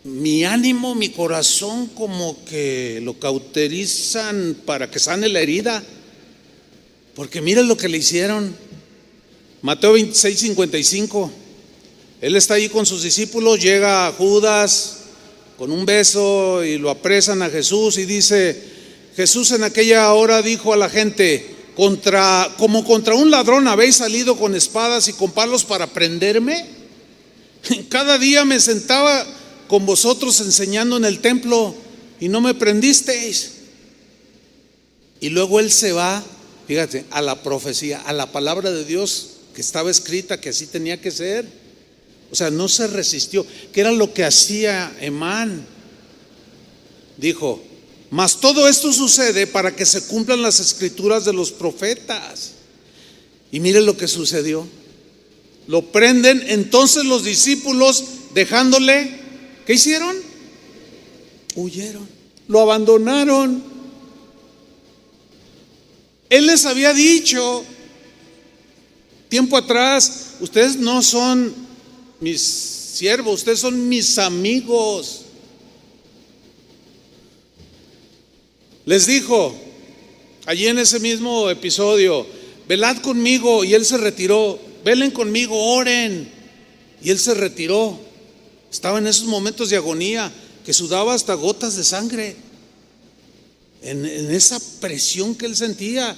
mi ánimo, mi corazón como que lo cauterizan para que sane la herida. Porque miren lo que le hicieron. Mateo 26:55. Él está ahí con sus discípulos, llega Judas con un beso y lo apresan a Jesús y dice: Jesús en aquella hora dijo a la gente: como contra un ladrón habéis salido con espadas y con palos para prenderme. Cada día me sentaba con vosotros enseñando en el templo y no me prendisteis. Y luego él se va, fíjate, a la profecía, a la palabra de Dios que estaba escrita que así tenía que ser. O sea, no se resistió, que era lo que hacía Emán. Dijo: mas todo esto sucede para que se cumplan las escrituras de los profetas. Y mire lo que sucedió. Lo prenden, entonces los discípulos, dejándole, ¿qué hicieron? Huyeron, lo abandonaron. Él les había dicho tiempo atrás: ustedes no son mis siervos, ustedes son mis amigos. Les dijo allí en ese mismo episodio: velad conmigo. Y él se retiró. Velen conmigo, oren. Y él se retiró. Estaba en esos momentos de agonía que sudaba hasta gotas de sangre. En esa presión que él sentía,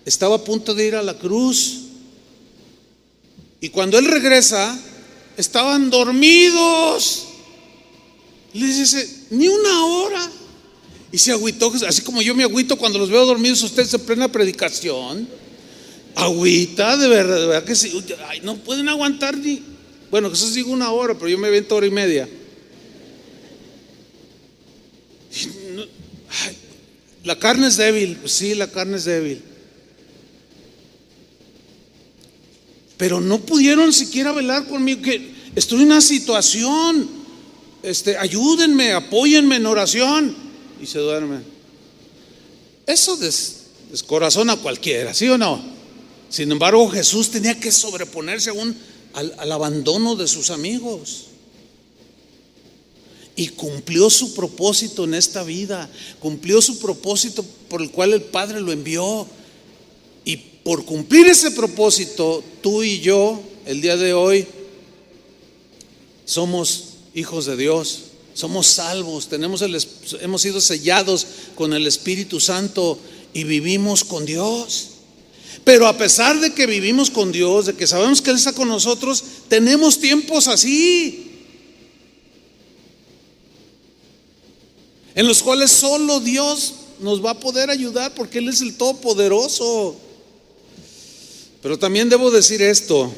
estaba a punto de ir a la cruz. Y cuando él regresa, estaban dormidos. Les dice: ni una hora. Y se agüitó, así como yo me agüito cuando los veo dormidos. Ustedes en plena predicación, agüita, de verdad que sí. Ay, no pueden aguantar ni, bueno, Jesús dijo una hora, pero yo me avento hora y media. Ay, la carne es débil, pues sí, la carne es débil. Pero no pudieron siquiera velar conmigo, que estoy en una situación, ayúdenme, apóyenme en oración. Y se duermen. Eso descorazona a cualquiera, ¿sí o no? Sin embargo, Jesús tenía que sobreponerse aún al abandono de sus amigos. Y cumplió su propósito en esta vida. Cumplió su propósito por el cual el Padre lo envió. Y por cumplir ese propósito, tú y yo, el día de hoy, somos hijos de Dios. Somos salvos, hemos sido sellados con el Espíritu Santo y vivimos con Dios. Pero a pesar de que vivimos con Dios, de que sabemos que Él está con nosotros, tenemos tiempos así, en los cuales solo Dios nos va a poder ayudar, porque Él es el Todopoderoso. Pero también debo decir esto: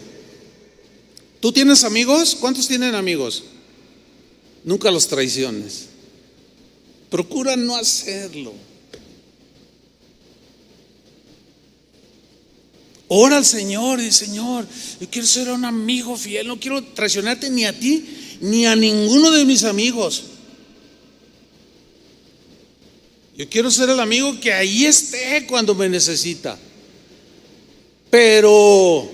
¿tú tienes amigos? ¿Cuántos tienen amigos? Nunca los traiciones. Procura no hacerlo. Ora al Señor y dice: Señor, yo quiero ser un amigo fiel, no quiero traicionarte ni a ti ni a ninguno de mis amigos. Yo quiero ser el amigo que ahí esté cuando me necesita. Pero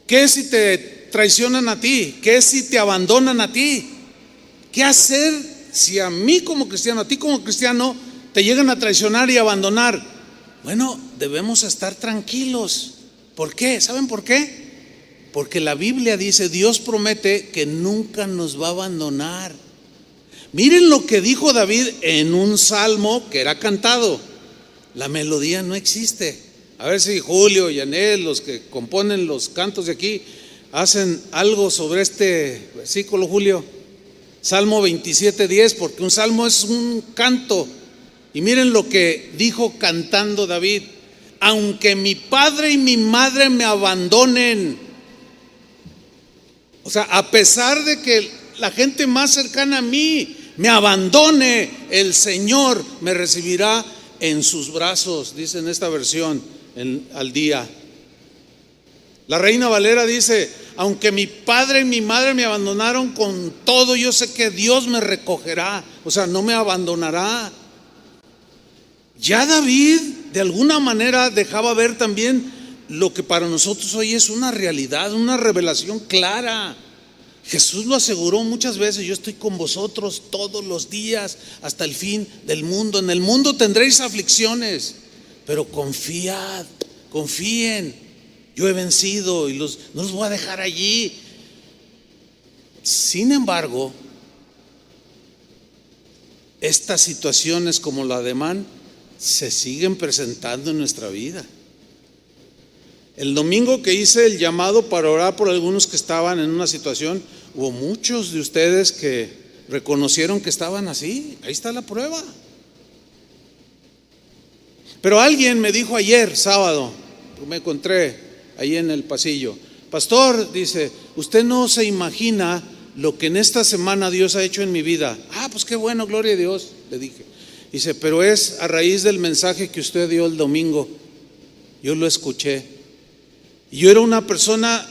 ¿qué si te traicionan a ti? ¿Qué si te abandonan a ti? ¿Qué hacer si a mí como cristiano, a ti como cristiano, te llegan a traicionar y abandonar? Bueno, debemos estar tranquilos. ¿Por qué? ¿Saben por qué? Porque la Biblia dice, Dios promete que nunca nos va a abandonar. Miren lo que dijo David en un salmo que era cantado. La melodía no existe. A ver si Julio y Anel, los que componen los cantos de aquí, hacen algo sobre este versículo, Julio. Salmo 27:10, porque un salmo es un canto Y miren lo que dijo cantando David: aunque mi padre y mi madre me abandonen, o sea, a pesar de que la gente más cercana a mí me abandone, el Señor me recibirá en sus brazos, dice en esta versión al día. La Reina Valera dice: aunque mi padre y mi madre me abandonaron, con todo yo sé que Dios me recogerá, o sea, no me abandonará. Ya David de alguna manera dejaba ver también lo que para nosotros hoy es una realidad, una revelación clara. Jesús lo aseguró muchas veces: yo estoy con vosotros todos los días hasta el fin del mundo. En el mundo tendréis aflicciones, pero confiad, confíen, yo he vencido y no los voy a dejar allí. Sin embargo, estas situaciones como la de Emán se siguen presentando en nuestra vida. El domingo que hice el llamado para orar por algunos que estaban en una situación, hubo muchos de ustedes que reconocieron que estaban así. Ahí está la prueba. Pero alguien me dijo ayer, sábado, me encontré ahí en el pasillo: pastor, dice, usted no se imagina lo que en esta semana Dios ha hecho en mi vida. Pues qué bueno, gloria a Dios, le dije. Dice, pero es a raíz del mensaje que usted dio el domingo. Yo lo escuché. Y yo era una persona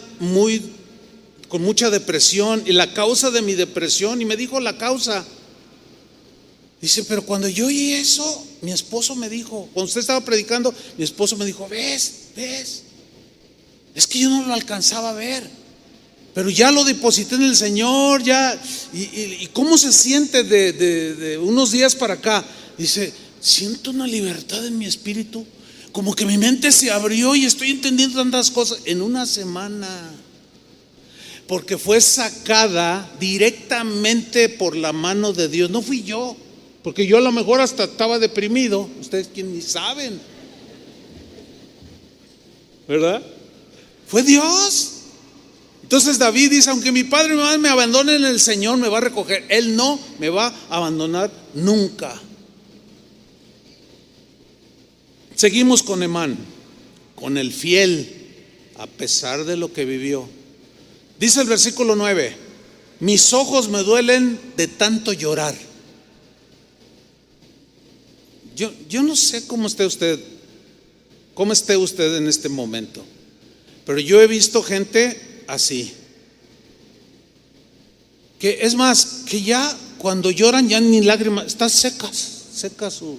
con mucha depresión, y la causa de mi depresión, y me dijo la causa. Dice, pero cuando yo oí eso, mi esposo me dijo, cuando usted estaba predicando, mi esposo me dijo: ves, es que yo no lo alcanzaba a ver, pero ya lo deposité en el Señor, ya. Y cómo se siente de unos días para acá. Dice, siento una libertad en mi espíritu, como que mi mente se abrió y estoy entendiendo tantas cosas en una semana, porque fue sacada directamente por la mano de Dios. No fui yo, porque yo a lo mejor hasta estaba deprimido, ustedes quien ni saben, ¿verdad? Fue Dios. Entonces David dice: aunque mi padre y mi madre me abandonen, el Señor me va a recoger. Él no me va a abandonar nunca. Seguimos con Emán, con el fiel, a pesar de lo que vivió. Dice el versículo 9: mis ojos me duelen de tanto llorar. Yo no sé cómo esté usted en este momento, pero yo he visto gente así, que es más, que ya cuando lloran ya ni lágrimas, están secas sus.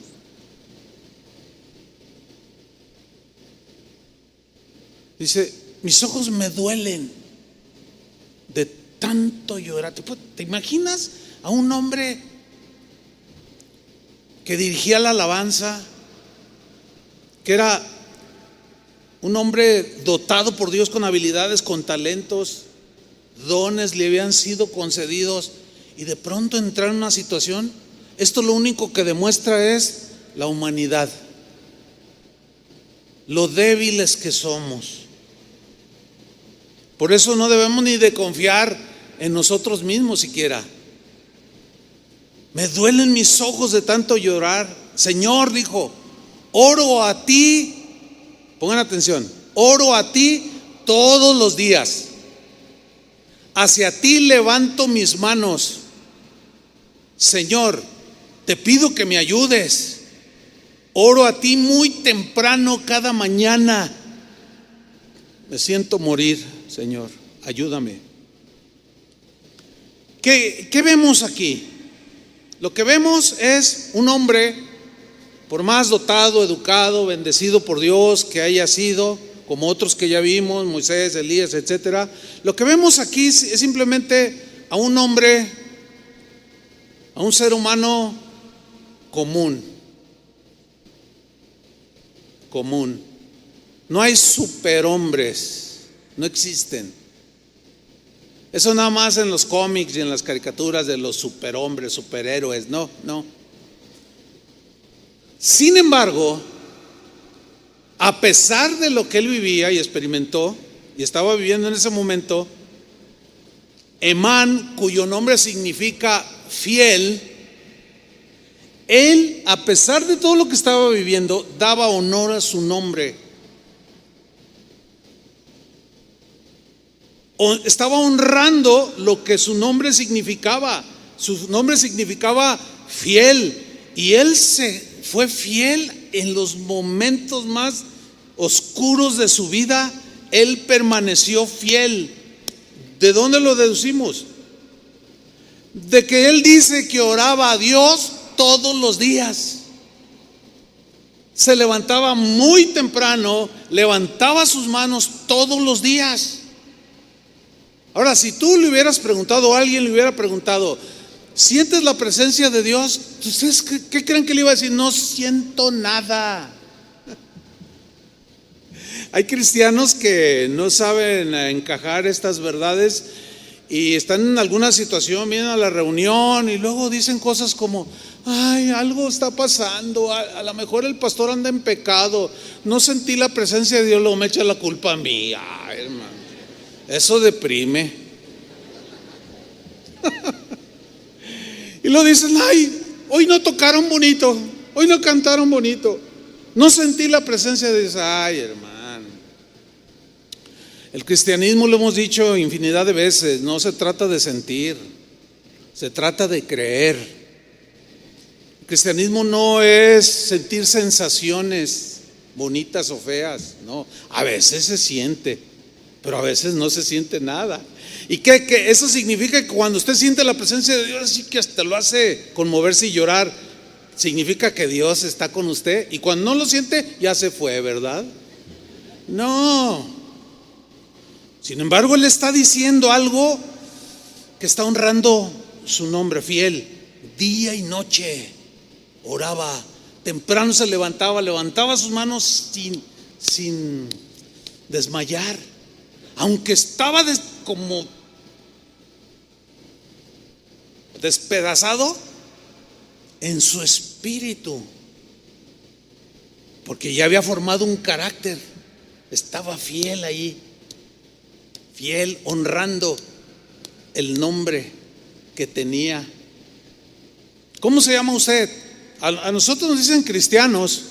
Dice, mis ojos me duelen de tanto llorar. ¿Te imaginas a un hombre que dirigía la alabanza, que era un hombre dotado por Dios con habilidades, con talentos, dones le habían sido concedidos, y de pronto entrar en una situación? Esto lo único que demuestra es la humanidad, lo débiles que somos. Por eso no debemos ni de confiar en nosotros mismos siquiera. Me duelen mis ojos de tanto llorar. Señor, dijo, oro a ti, pongan atención, oro a ti todos los días. Hacia ti levanto mis manos. Señor, te pido que me ayudes. Oro a ti muy temprano cada mañana. Me siento morir, Señor, ayúdame. ¿Qué vemos aquí? Lo que vemos es un hombre, por más dotado, educado, bendecido por Dios que haya sido, como otros que ya vimos, Moisés, Elías, etcétera. Lo que vemos aquí es simplemente a un hombre, a un ser humano común. No hay superhombres, no existen. Eso nada más en los cómics y en las caricaturas de los superhombres, superhéroes. No. Sin embargo, a pesar de lo que él vivía y experimentó y estaba viviendo en ese momento, Emán, cuyo nombre significa fiel, Él, a pesar de todo lo que estaba viviendo, daba honor a su nombre. Estaba honrando lo que su nombre significaba. Su nombre significaba fiel. Y él se fue fiel en los momentos más oscuros de su vida. Él permaneció fiel. ¿De dónde lo deducimos? De que él dice que oraba a Dios todos los días. Se levantaba muy temprano, levantaba sus manos todos los días. Ahora, si tú le hubieras preguntado, a alguien le hubiera preguntado, ¿sientes la presencia de Dios? ¿Ustedes qué creen que le iba a decir? No siento nada. Hay cristianos que no saben encajar estas verdades y están en alguna situación, vienen a la reunión y luego dicen cosas como: ay, algo está pasando, a lo mejor el pastor anda en pecado, no sentí la presencia de Dios, luego me echa la culpa a mí. Ay, hermano, eso deprime. Y luego dicen: ay, hoy no tocaron bonito, hoy no cantaron bonito, no sentí la presencia de Dios. Ay, hermano, el cristianismo, lo hemos dicho infinidad de veces, no se trata de sentir, se trata de creer. El cristianismo no es sentir sensaciones bonitas o feas, no. A veces se siente, pero a veces no se siente nada. ¿Y qué? Eso significa que cuando usted siente la presencia de Dios, así que hasta lo hace conmoverse y llorar, significa que Dios está con usted. Y cuando no lo siente, ya se fue, ¿verdad? No. Sin embargo, él está diciendo algo que está honrando su nombre, fiel. Día y noche oraba, temprano se levantaba sus manos sin desmayar, aunque estaba como despedazado en su espíritu, porque ya había formado un carácter. Estaba fiel ahí, fiel, honrando el nombre que tenía. ¿Cómo se llama usted? A nosotros nos dicen cristianos.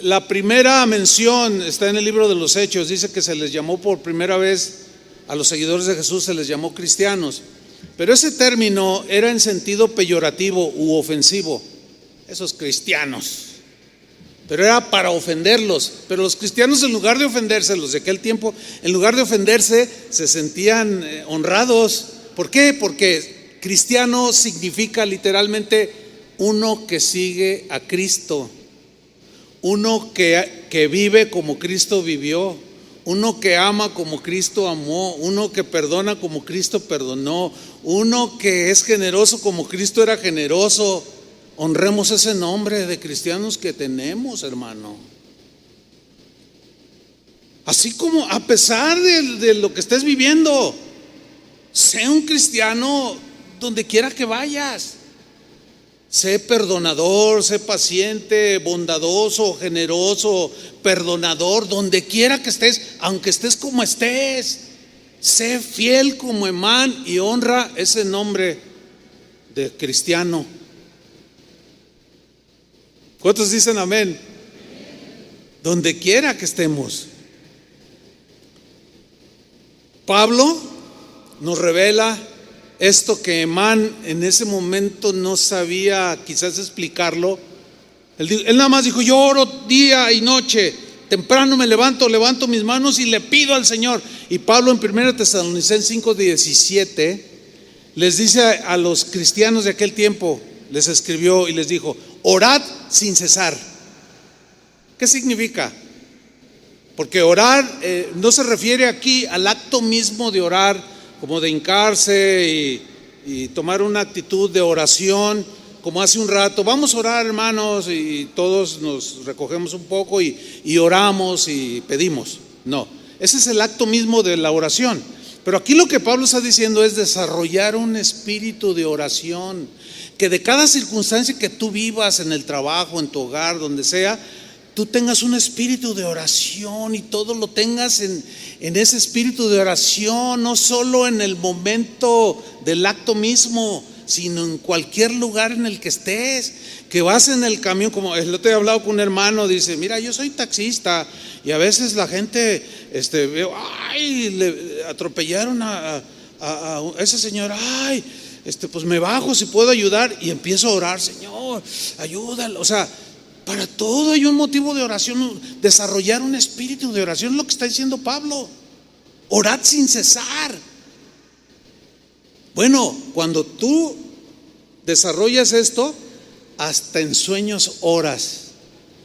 La primera mención está en el libro de los Hechos. Dice que se les llamó por primera vez a los seguidores de Jesús, se les llamó cristianos. Pero ese término era en sentido peyorativo u ofensivo. Esos cristianos. Pero era para ofenderlos. Pero los cristianos, en lugar de ofenderse, los de aquel tiempo, en lugar de ofenderse, se sentían honrados. ¿Por qué? Porque cristiano significa literalmente uno que sigue a Cristo, uno que vive como Cristo vivió, uno que ama como Cristo amó, uno que perdona como Cristo perdonó, uno que es generoso como Cristo era generoso. Honremos ese nombre de cristianos que tenemos, hermano. Así como a pesar de lo que estés viviendo, sé un cristiano donde quiera que vayas. Sé perdonador, sé paciente, bondadoso, generoso, perdonador, donde quiera que estés, aunque estés como estés. Sé fiel como Emán y honra ese nombre de cristiano. ¿Cuántos dicen amén? Donde quiera que estemos. Pablo nos revela esto que Emán en ese momento no sabía quizás explicarlo. Él nada más dijo: yo oro día y noche, temprano me levanto mis manos y le pido al Señor. Y Pablo en 1 Tesalonicenses 5:17 les dice a los cristianos de aquel tiempo, les escribió y les dijo: orad sin cesar. ¿Qué significa? Porque orar no se refiere aquí al acto mismo de orar, como de hincarse y tomar una actitud de oración, como hace un rato, vamos a orar, hermanos, y todos nos recogemos un poco y oramos y pedimos. No, ese es el acto mismo de la oración. Pero aquí lo que Pablo está diciendo es desarrollar un espíritu de oración, que de cada circunstancia que tú vivas, en el trabajo, en tu hogar, donde sea, tú tengas un espíritu de oración y todo lo tengas en ese espíritu de oración, no solo en el momento del acto mismo, sino en cualquier lugar en el que estés, que vas en el camión. Como el otro día he hablado con un hermano, dice, mira, yo soy taxista y a veces la gente, veo, ay, le atropellaron a ese señor, ay, pues me bajo si puedo ayudar y empiezo a orar, Señor, ayúdalo. O sea, para todo hay un motivo de oración, desarrollar un espíritu de oración, es lo que está diciendo Pablo. Orad sin cesar. Bueno, cuando tú desarrollas esto, hasta en sueños oras.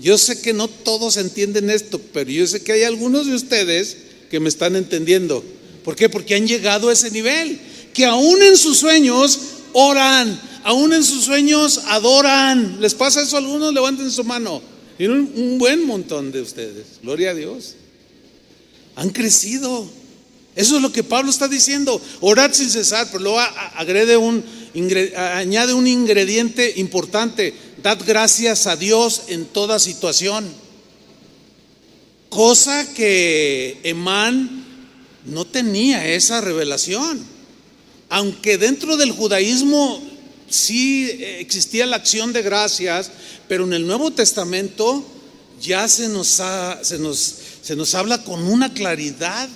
Yo sé que no todos entienden esto, pero yo sé que hay algunos de ustedes que me están entendiendo. ¿Por qué? Porque han llegado a ese nivel, que aún en sus sueños oran, aún en sus sueños adoran. ¿Les pasa eso a algunos? Levanten su mano. Y un buen montón de ustedes, gloria a Dios, han crecido. Eso es lo que Pablo está diciendo, orad sin cesar. Pero luego añade un ingrediente importante: dad gracias a Dios en toda situación. Cosa que Emán no tenía esa revelación. Aunque dentro del judaísmo sí existía la acción de gracias, pero en el Nuevo Testamento ya se nos habla con una claridad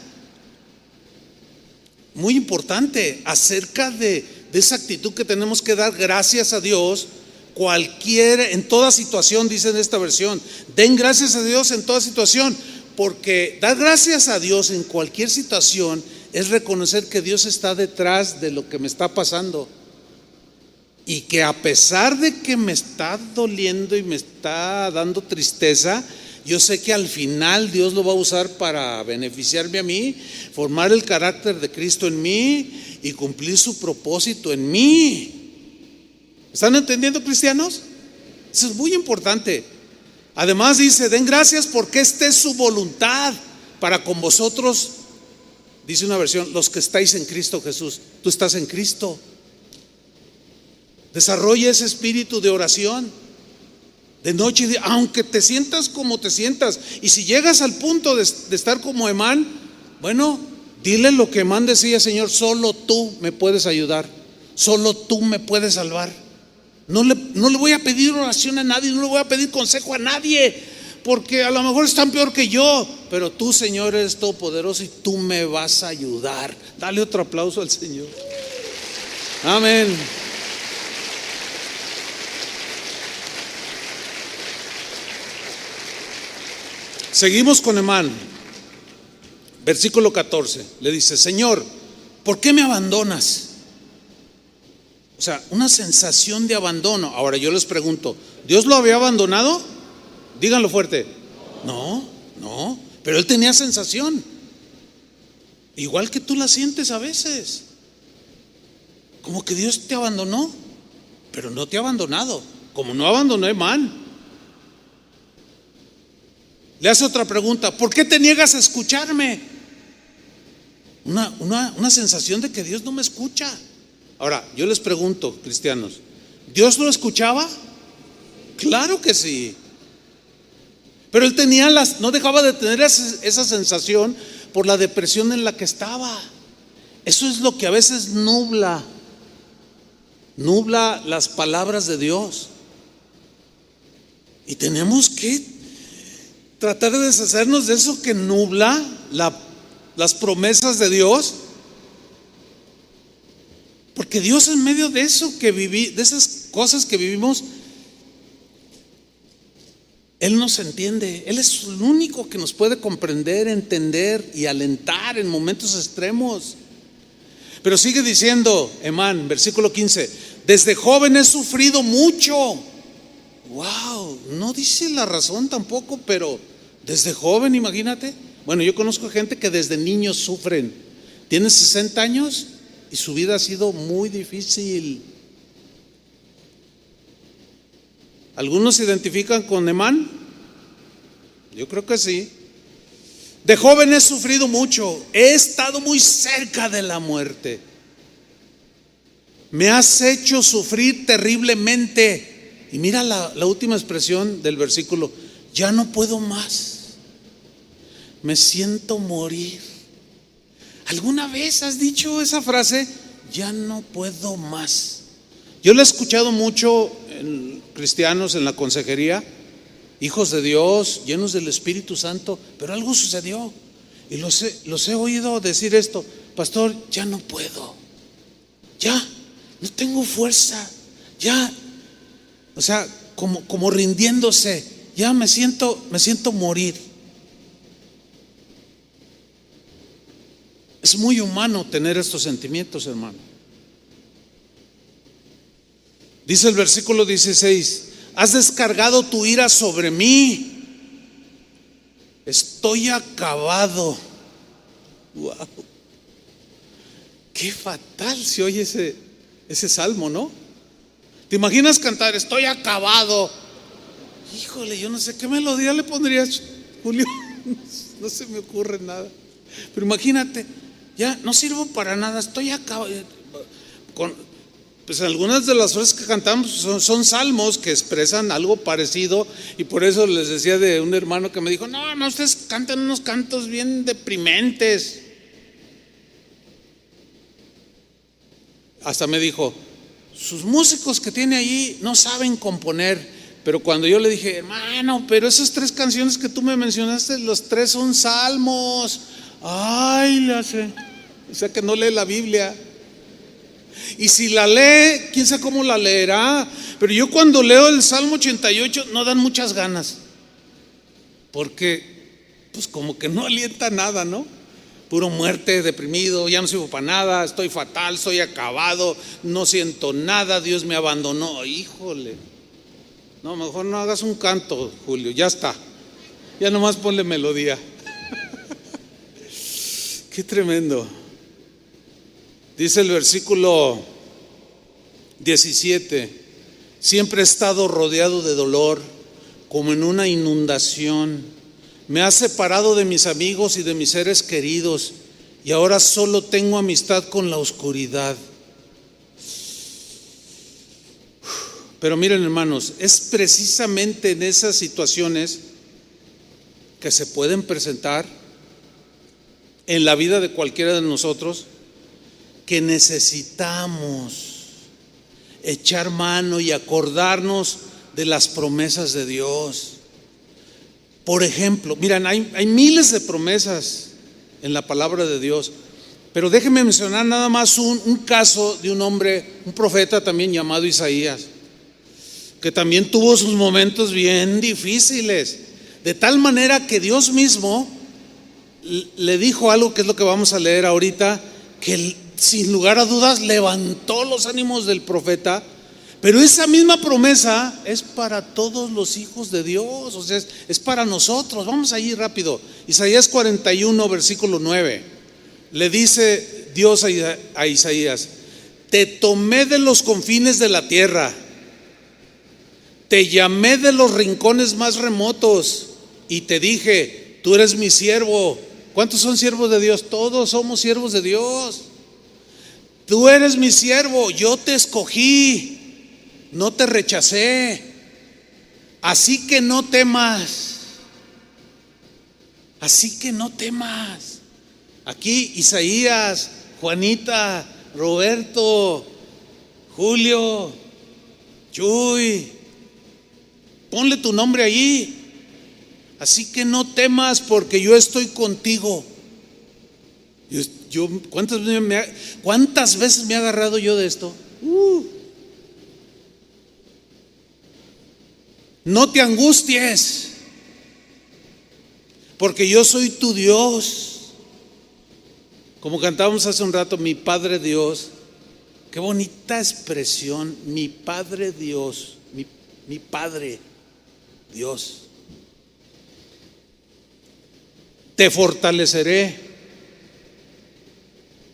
muy importante acerca de esa actitud que tenemos que dar gracias a Dios en toda situación. Dice en esta versión, den gracias a Dios en toda situación, porque dar gracias a Dios en cualquier situación es reconocer que Dios está detrás de lo que me está pasando, y que a pesar de que me está doliendo y me está dando tristeza, yo sé que al final Dios lo va a usar para beneficiarme a mí, formar el carácter de Cristo en mí y cumplir su propósito en mí. ¿Están entendiendo, cristianos? Eso es muy importante. Además dice, den gracias porque esta es su voluntad para con vosotros. Dice una versión, los que estáis en Cristo Jesús. Tú estás en Cristo. Desarrolla ese espíritu de oración. De noche y día, aunque te sientas como te sientas. Y si llegas al punto de estar como Emán, bueno, dile lo que Emán decía: Señor, solo tú me puedes ayudar, solo tú me puedes salvar. No le voy a pedir oración a nadie, no le voy a pedir consejo a nadie, porque a lo mejor están peor que yo, pero tú, Señor, eres todopoderoso y tú me vas a ayudar. Dale otro aplauso al Señor. Amén. Seguimos con Emán. Versículo 14. Le dice: Señor, ¿por qué me abandonas? O sea, una sensación de abandono. Ahora yo les pregunto, ¿Dios lo había abandonado? Díganlo fuerte. No, pero él tenía sensación, igual que tú la sientes a veces, como que Dios te abandonó, pero no te ha abandonado, como no abandonó a Emán. Le hace otra pregunta: ¿por qué te niegas a escucharme? Una sensación de que Dios no me escucha. Ahora, yo les pregunto, cristianos, ¿Dios lo escuchaba? Claro que sí. Pero él no dejaba de tener esa sensación por la depresión en la que estaba. Eso es lo que a veces nubla las palabras de Dios. Y tenemos que tratar de deshacernos de eso que nubla las promesas de Dios, porque Dios, en medio de eso de esas cosas que vivimos, Él nos entiende. Él es el único que nos puede comprender, entender y alentar en momentos extremos. Pero sigue diciendo Emán, versículo 15: desde joven he sufrido mucho. Wow, no dice la razón tampoco, pero desde joven, imagínate. Bueno, yo conozco gente que desde niños sufren. Tienen 60 años y su vida ha sido muy difícil. ¿Algunos se identifican con Emán? Yo creo que sí. De joven he sufrido mucho, he estado muy cerca de la muerte. Me has hecho sufrir terriblemente. Y mira la última expresión del versículo: ya no puedo más, me siento morir. ¿Alguna vez has dicho esa frase? Ya no puedo más. Yo lo he escuchado mucho en cristianos en la consejería, hijos de Dios, llenos del Espíritu Santo, pero algo sucedió y los he oído decir esto: pastor, ya no puedo, ya no tengo fuerza, ya, o sea, como rindiéndose, ya me siento morir. Es muy humano tener estos sentimientos, hermano. Dice el versículo 16: has descargado tu ira sobre mí, estoy acabado. Wow, qué fatal se oye ese salmo, ¿no? ¿Te imaginas cantar estoy acabado? Híjole, yo no sé qué melodía le pondrías, Julio. No se me ocurre nada. Pero imagínate, ya no sirvo para nada, estoy acabado. Pues algunas de las frases que cantamos son salmos que expresan algo parecido, y por eso les decía de un hermano que me dijo: no, ustedes cantan unos cantos bien deprimentes. Hasta me dijo: sus músicos que tiene allí no saben componer. Pero cuando yo le dije: hermano, pero esas 3 canciones que tú me mencionaste, los 3 son salmos. Ay, o sea que no lee la Biblia. Y si la lee, quién sabe cómo la leerá. Pero yo cuando leo el Salmo 88 no dan muchas ganas, porque pues como que no alienta nada, ¿no? Puro muerte, deprimido, ya no sirvo para nada, estoy fatal, estoy acabado, no siento nada, Dios me abandonó. Híjole, no, mejor no hagas un canto, Julio, ya está, ya nomás ponle melodía. Qué tremendo. Dice el versículo 17: siempre he estado rodeado de dolor, como en una inundación. Me has separado de mis amigos y de mis seres queridos, y ahora solo tengo amistad con la oscuridad. Pero miren, hermanos, es precisamente en esas situaciones que se pueden presentar en la vida de cualquiera de nosotros, que necesitamos echar mano y acordarnos de las promesas de Dios. Por ejemplo, miren, hay miles de promesas en la palabra de Dios, pero déjenme mencionar nada más un caso de un hombre, un profeta también llamado Isaías, que también tuvo sus momentos bien difíciles, de tal manera que Dios mismo le dijo algo que es lo que vamos a leer ahorita, que sin lugar a dudas levantó los ánimos del profeta. Pero esa misma promesa es para todos los hijos de Dios, o sea, es para nosotros. Vamos allí rápido. Isaías 41, versículo 9. Le dice Dios a Isaías: te tomé de los confines de la tierra, te llamé de los rincones más remotos y te dije: tú eres mi siervo. ¿Cuántos son siervos de Dios? Todos somos siervos de Dios. Tú eres mi siervo, yo te escogí, no te rechacé, así que no temas, así que no temas. Aquí Isaías, Juanita, Roberto, Julio, Chuy, ponle tu nombre allí. Así que no temas, porque yo estoy contigo. ¿Cuántas veces me he agarrado yo de esto? No te angusties, porque yo soy tu Dios. Como cantábamos hace un rato, mi Padre Dios. Qué bonita expresión, mi Padre Dios, mi Padre Dios. Te fortaleceré.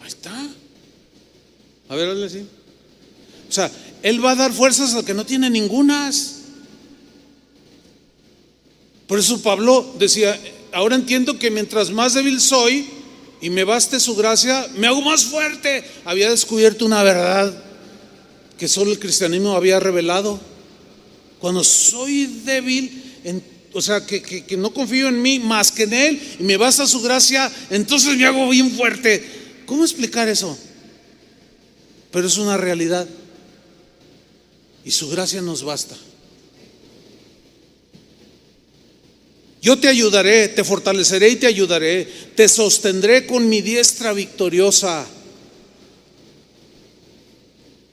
Ahí está. A ver, hazle así. O sea, Él va a dar fuerzas al que no tiene ningunas. Por eso Pablo decía: ahora entiendo que mientras más débil soy y me baste su gracia, me hago más fuerte. Había descubierto una verdad que solo el cristianismo había revelado. Cuando soy débil, o sea, que no confío en mí más que en Él y me basta su gracia, entonces me hago bien fuerte. ¿Cómo explicar eso? Pero es una realidad. y su gracia nos basta. Yo te ayudaré, te fortaleceré y te ayudaré, te sostendré con mi diestra victoriosa.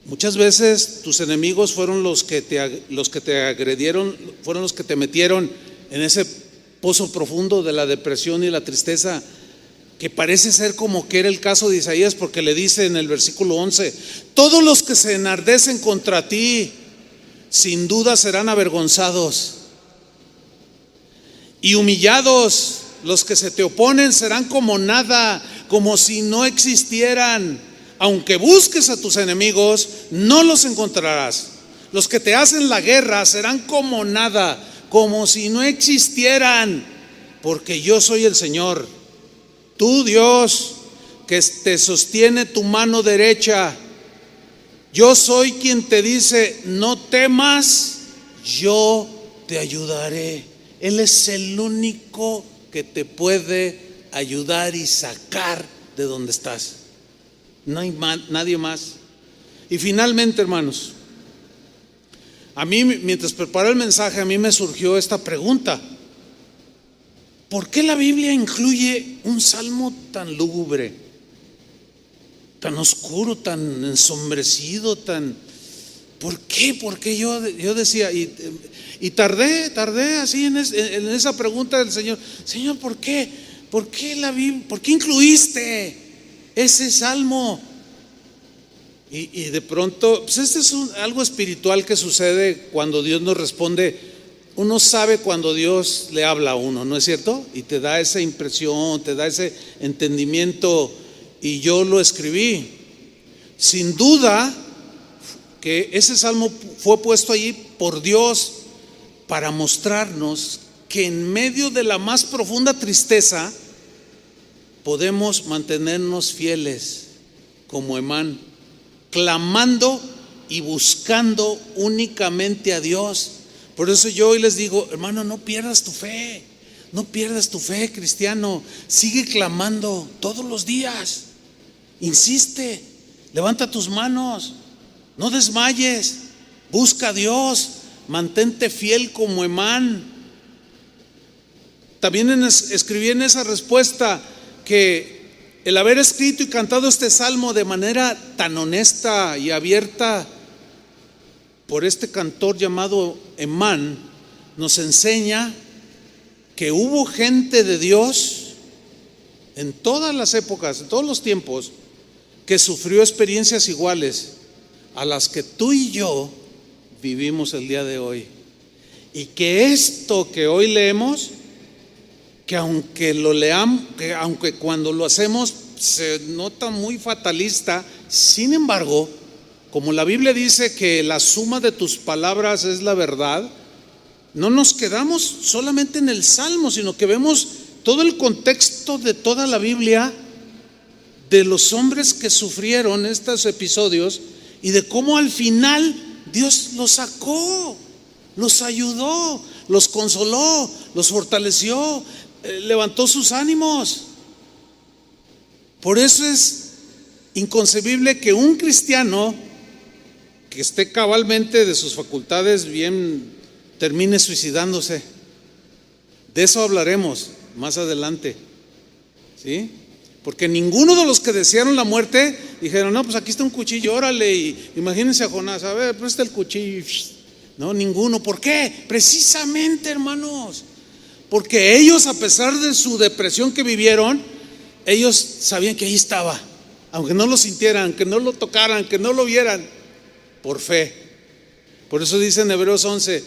Muchas veces tus enemigos fueron los que te agredieron, fueron los que te metieron en ese pozo profundo de la depresión y la tristeza, que parece ser como que era el caso de Isaías, porque le dice en el versículo 11: todos los que se enardecen contra ti, sin duda serán avergonzados, y humillados los que se te oponen serán como nada, como si no existieran. Aunque busques a tus enemigos, no los encontrarás. Los que te hacen la guerra serán como nada, como si no existieran, porque yo soy el Señor, tu Dios, que te sostiene tu mano derecha. Yo soy quien te dice: no temas, yo te ayudaré. Él es el único que te puede ayudar y sacar de donde estás. No hay nadie más. Y finalmente, hermanos, a mí, mientras preparaba el mensaje, a mí me surgió esta pregunta: ¿por qué la Biblia incluye un salmo tan lúgubre, tan oscuro, tan ensombrecido, ¿por qué? Porque yo decía, y tardé así en esa pregunta del Señor: Señor, ¿por qué? ¿Por qué la Biblia? ¿Por qué incluiste ese salmo? Y de pronto, pues este es algo espiritual que sucede cuando Dios nos responde. Uno sabe cuando Dios le habla a uno, ¿no es cierto? Y te da esa impresión, te da ese entendimiento. Y yo lo escribí. Sin duda que ese salmo fue puesto allí por Dios para mostrarnos que en medio de la más profunda tristeza podemos mantenernos fieles como Emán, clamando y buscando únicamente a Dios. Por eso yo hoy les digo: hermano, no pierdas tu fe, no pierdas tu fe, cristiano. Sigue clamando todos los días, insiste, levanta tus manos, no desmayes, busca a Dios, mantente fiel como Emán. También escribí en esa respuesta que el haber escrito y cantado este salmo de manera tan honesta y abierta por este cantor llamado Emán nos enseña que hubo gente de Dios en todas las épocas, en todos los tiempos, que sufrió experiencias iguales a las que tú y yo vivimos el día de hoy. Y que esto que hoy leemos, que aunque lo leamos, que aunque cuando lo hacemos se nota muy fatalista, sin embargo, como la Biblia dice que la suma de tus palabras es la verdad, no nos quedamos solamente en el Salmo, sino que vemos todo el contexto de toda la Biblia, de los hombres que sufrieron estos episodios y de cómo al final Dios los sacó, los ayudó, los consoló, los fortaleció, levantó sus ánimos. Por eso es inconcebible que un cristiano que esté cabalmente de sus facultades bien termine suicidándose. De eso hablaremos más adelante, ¿sí? Porque ninguno de los que desearon la muerte dijeron: no, pues aquí está un cuchillo, órale. Y imagínense a Jonás: a ver, presta el cuchillo. No, ninguno. ¿Por qué? Precisamente, hermanos, porque ellos, a pesar de su depresión que vivieron, ellos sabían que ahí estaba, aunque no lo sintieran, que no lo tocaran, que no lo vieran, por fe. Por eso dice en Hebreos 11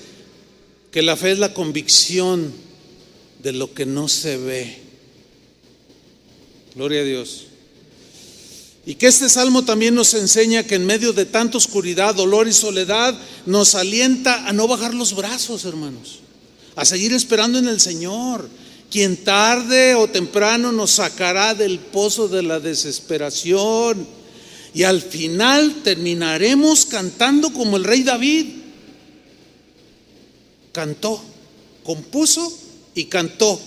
que la fe es la convicción de lo que no se ve. Gloria a Dios. Y que este salmo también nos enseña que en medio de tanta oscuridad, dolor y soledad, nos alienta a no bajar los brazos, hermanos, a seguir esperando en el Señor, quien tarde o temprano nos sacará del pozo de la desesperación. Y al final terminaremos cantando como el rey David cantó, compuso y cantó.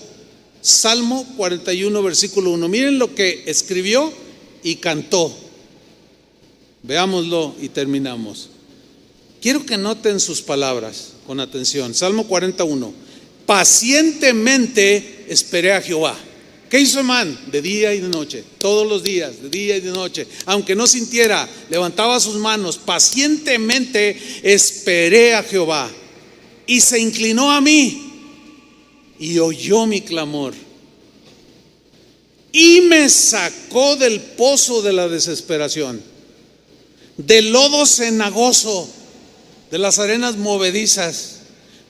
Salmo 41, versículo 1. Miren lo que escribió y cantó. Veámoslo y terminamos. Quiero que noten sus palabras con atención. Salmo 41. Pacientemente esperé a Jehová. ¿Qué hizo Emán? De día y de noche, todos los días, de día y de noche. Aunque no sintiera, levantaba sus manos. Pacientemente esperé a Jehová. Y se inclinó a mí y oyó mi clamor. Y me sacó del pozo de la desesperación, del lodo cenagoso, de las arenas movedizas.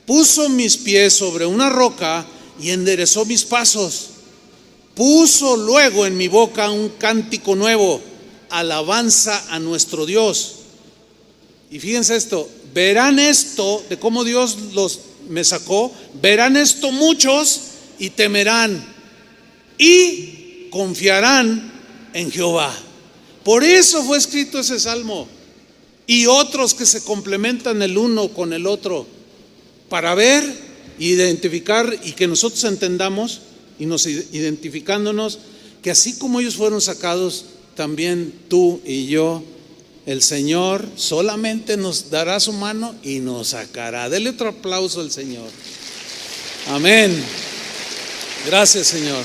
Puso mis pies sobre una roca y enderezó mis pasos. Puso luego en mi boca un cántico nuevo, alabanza a nuestro Dios. Y fíjense esto, verán esto de cómo Dios me sacó, verán esto muchos y temerán y confiarán en Jehová. Por eso fue escrito ese salmo y otros que se complementan el uno con el otro, para ver, identificar y que nosotros entendamos y nos identificándonos que así como ellos fueron sacados, también tú y yo, el Señor solamente nos dará su mano y nos sacará. Dele otro aplauso al Señor. Amén. Gracias, Señor.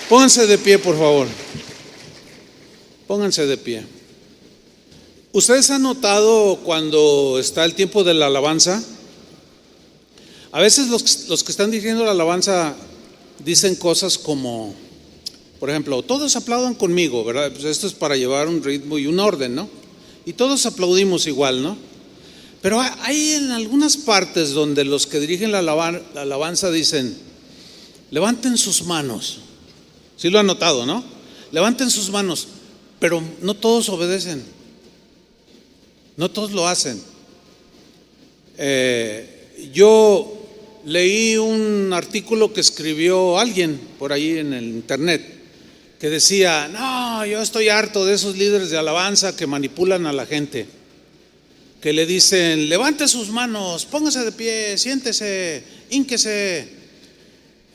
Pónganse de pie, por favor. Pónganse de pie. ¿Ustedes han notado cuando está el tiempo de la alabanza? A veces los que están dirigiendo la alabanza dicen cosas como, por ejemplo, todos aplaudan conmigo, ¿verdad? Pues esto es para llevar un ritmo y un orden, ¿no? Y todos aplaudimos igual, ¿no? Pero hay en algunas partes donde los que dirigen la alabanza dicen, levanten sus manos. Sí lo han notado, ¿no? Levanten sus manos, pero no todos obedecen. No todos lo hacen. Yo leí un artículo que escribió alguien por ahí en el internet que decía, no, yo estoy harto de esos líderes de alabanza que manipulan a la gente, que le dicen, levante sus manos, póngase de pie, siéntese, hínquese.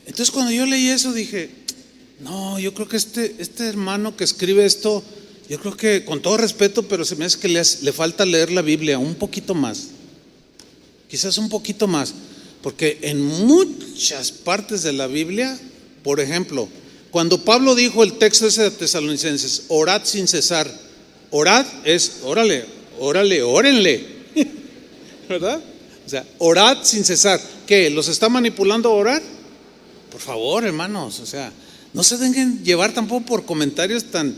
Entonces cuando yo leí eso dije, no, yo creo que este hermano que escribe esto, yo creo que con todo respeto, pero se me hace que le falta leer la Biblia un poquito más, quizás un poquito más. Porque en muchas partes de la Biblia, por ejemplo, cuando Pablo dijo el texto ese de Tesalonicenses, orad sin cesar, orad es, órale, órenle, ¿verdad? O sea, orad sin cesar. ¿Qué? ¿Los está manipulando a orar? Por favor, hermanos, o sea, no se dejen llevar tampoco por comentarios tan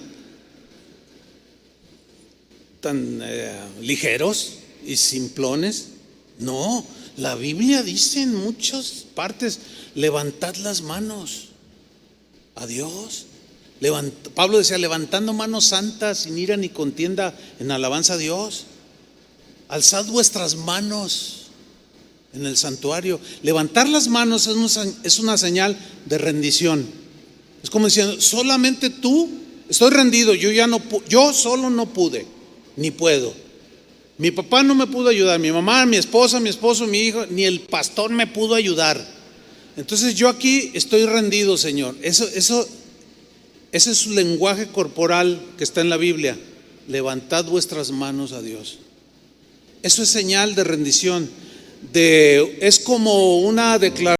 ligeros y simplones. No. La Biblia dice en muchas partes, levantad las manos a Dios. Pablo decía, levantando manos santas sin ira ni contienda en alabanza a Dios. Alzad vuestras manos en el santuario. Levantar las manos es una señal de rendición. Es como diciendo, solamente tú, estoy rendido, yo solo no pude, ni puedo. Mi papá no me pudo ayudar, mi mamá, mi esposa, mi esposo, mi hijo, ni el pastor me pudo ayudar. Entonces yo aquí estoy rendido, Señor. Ese es su lenguaje corporal que está en la Biblia. Levantad vuestras manos a Dios. Eso es señal de rendición. Es como una declaración.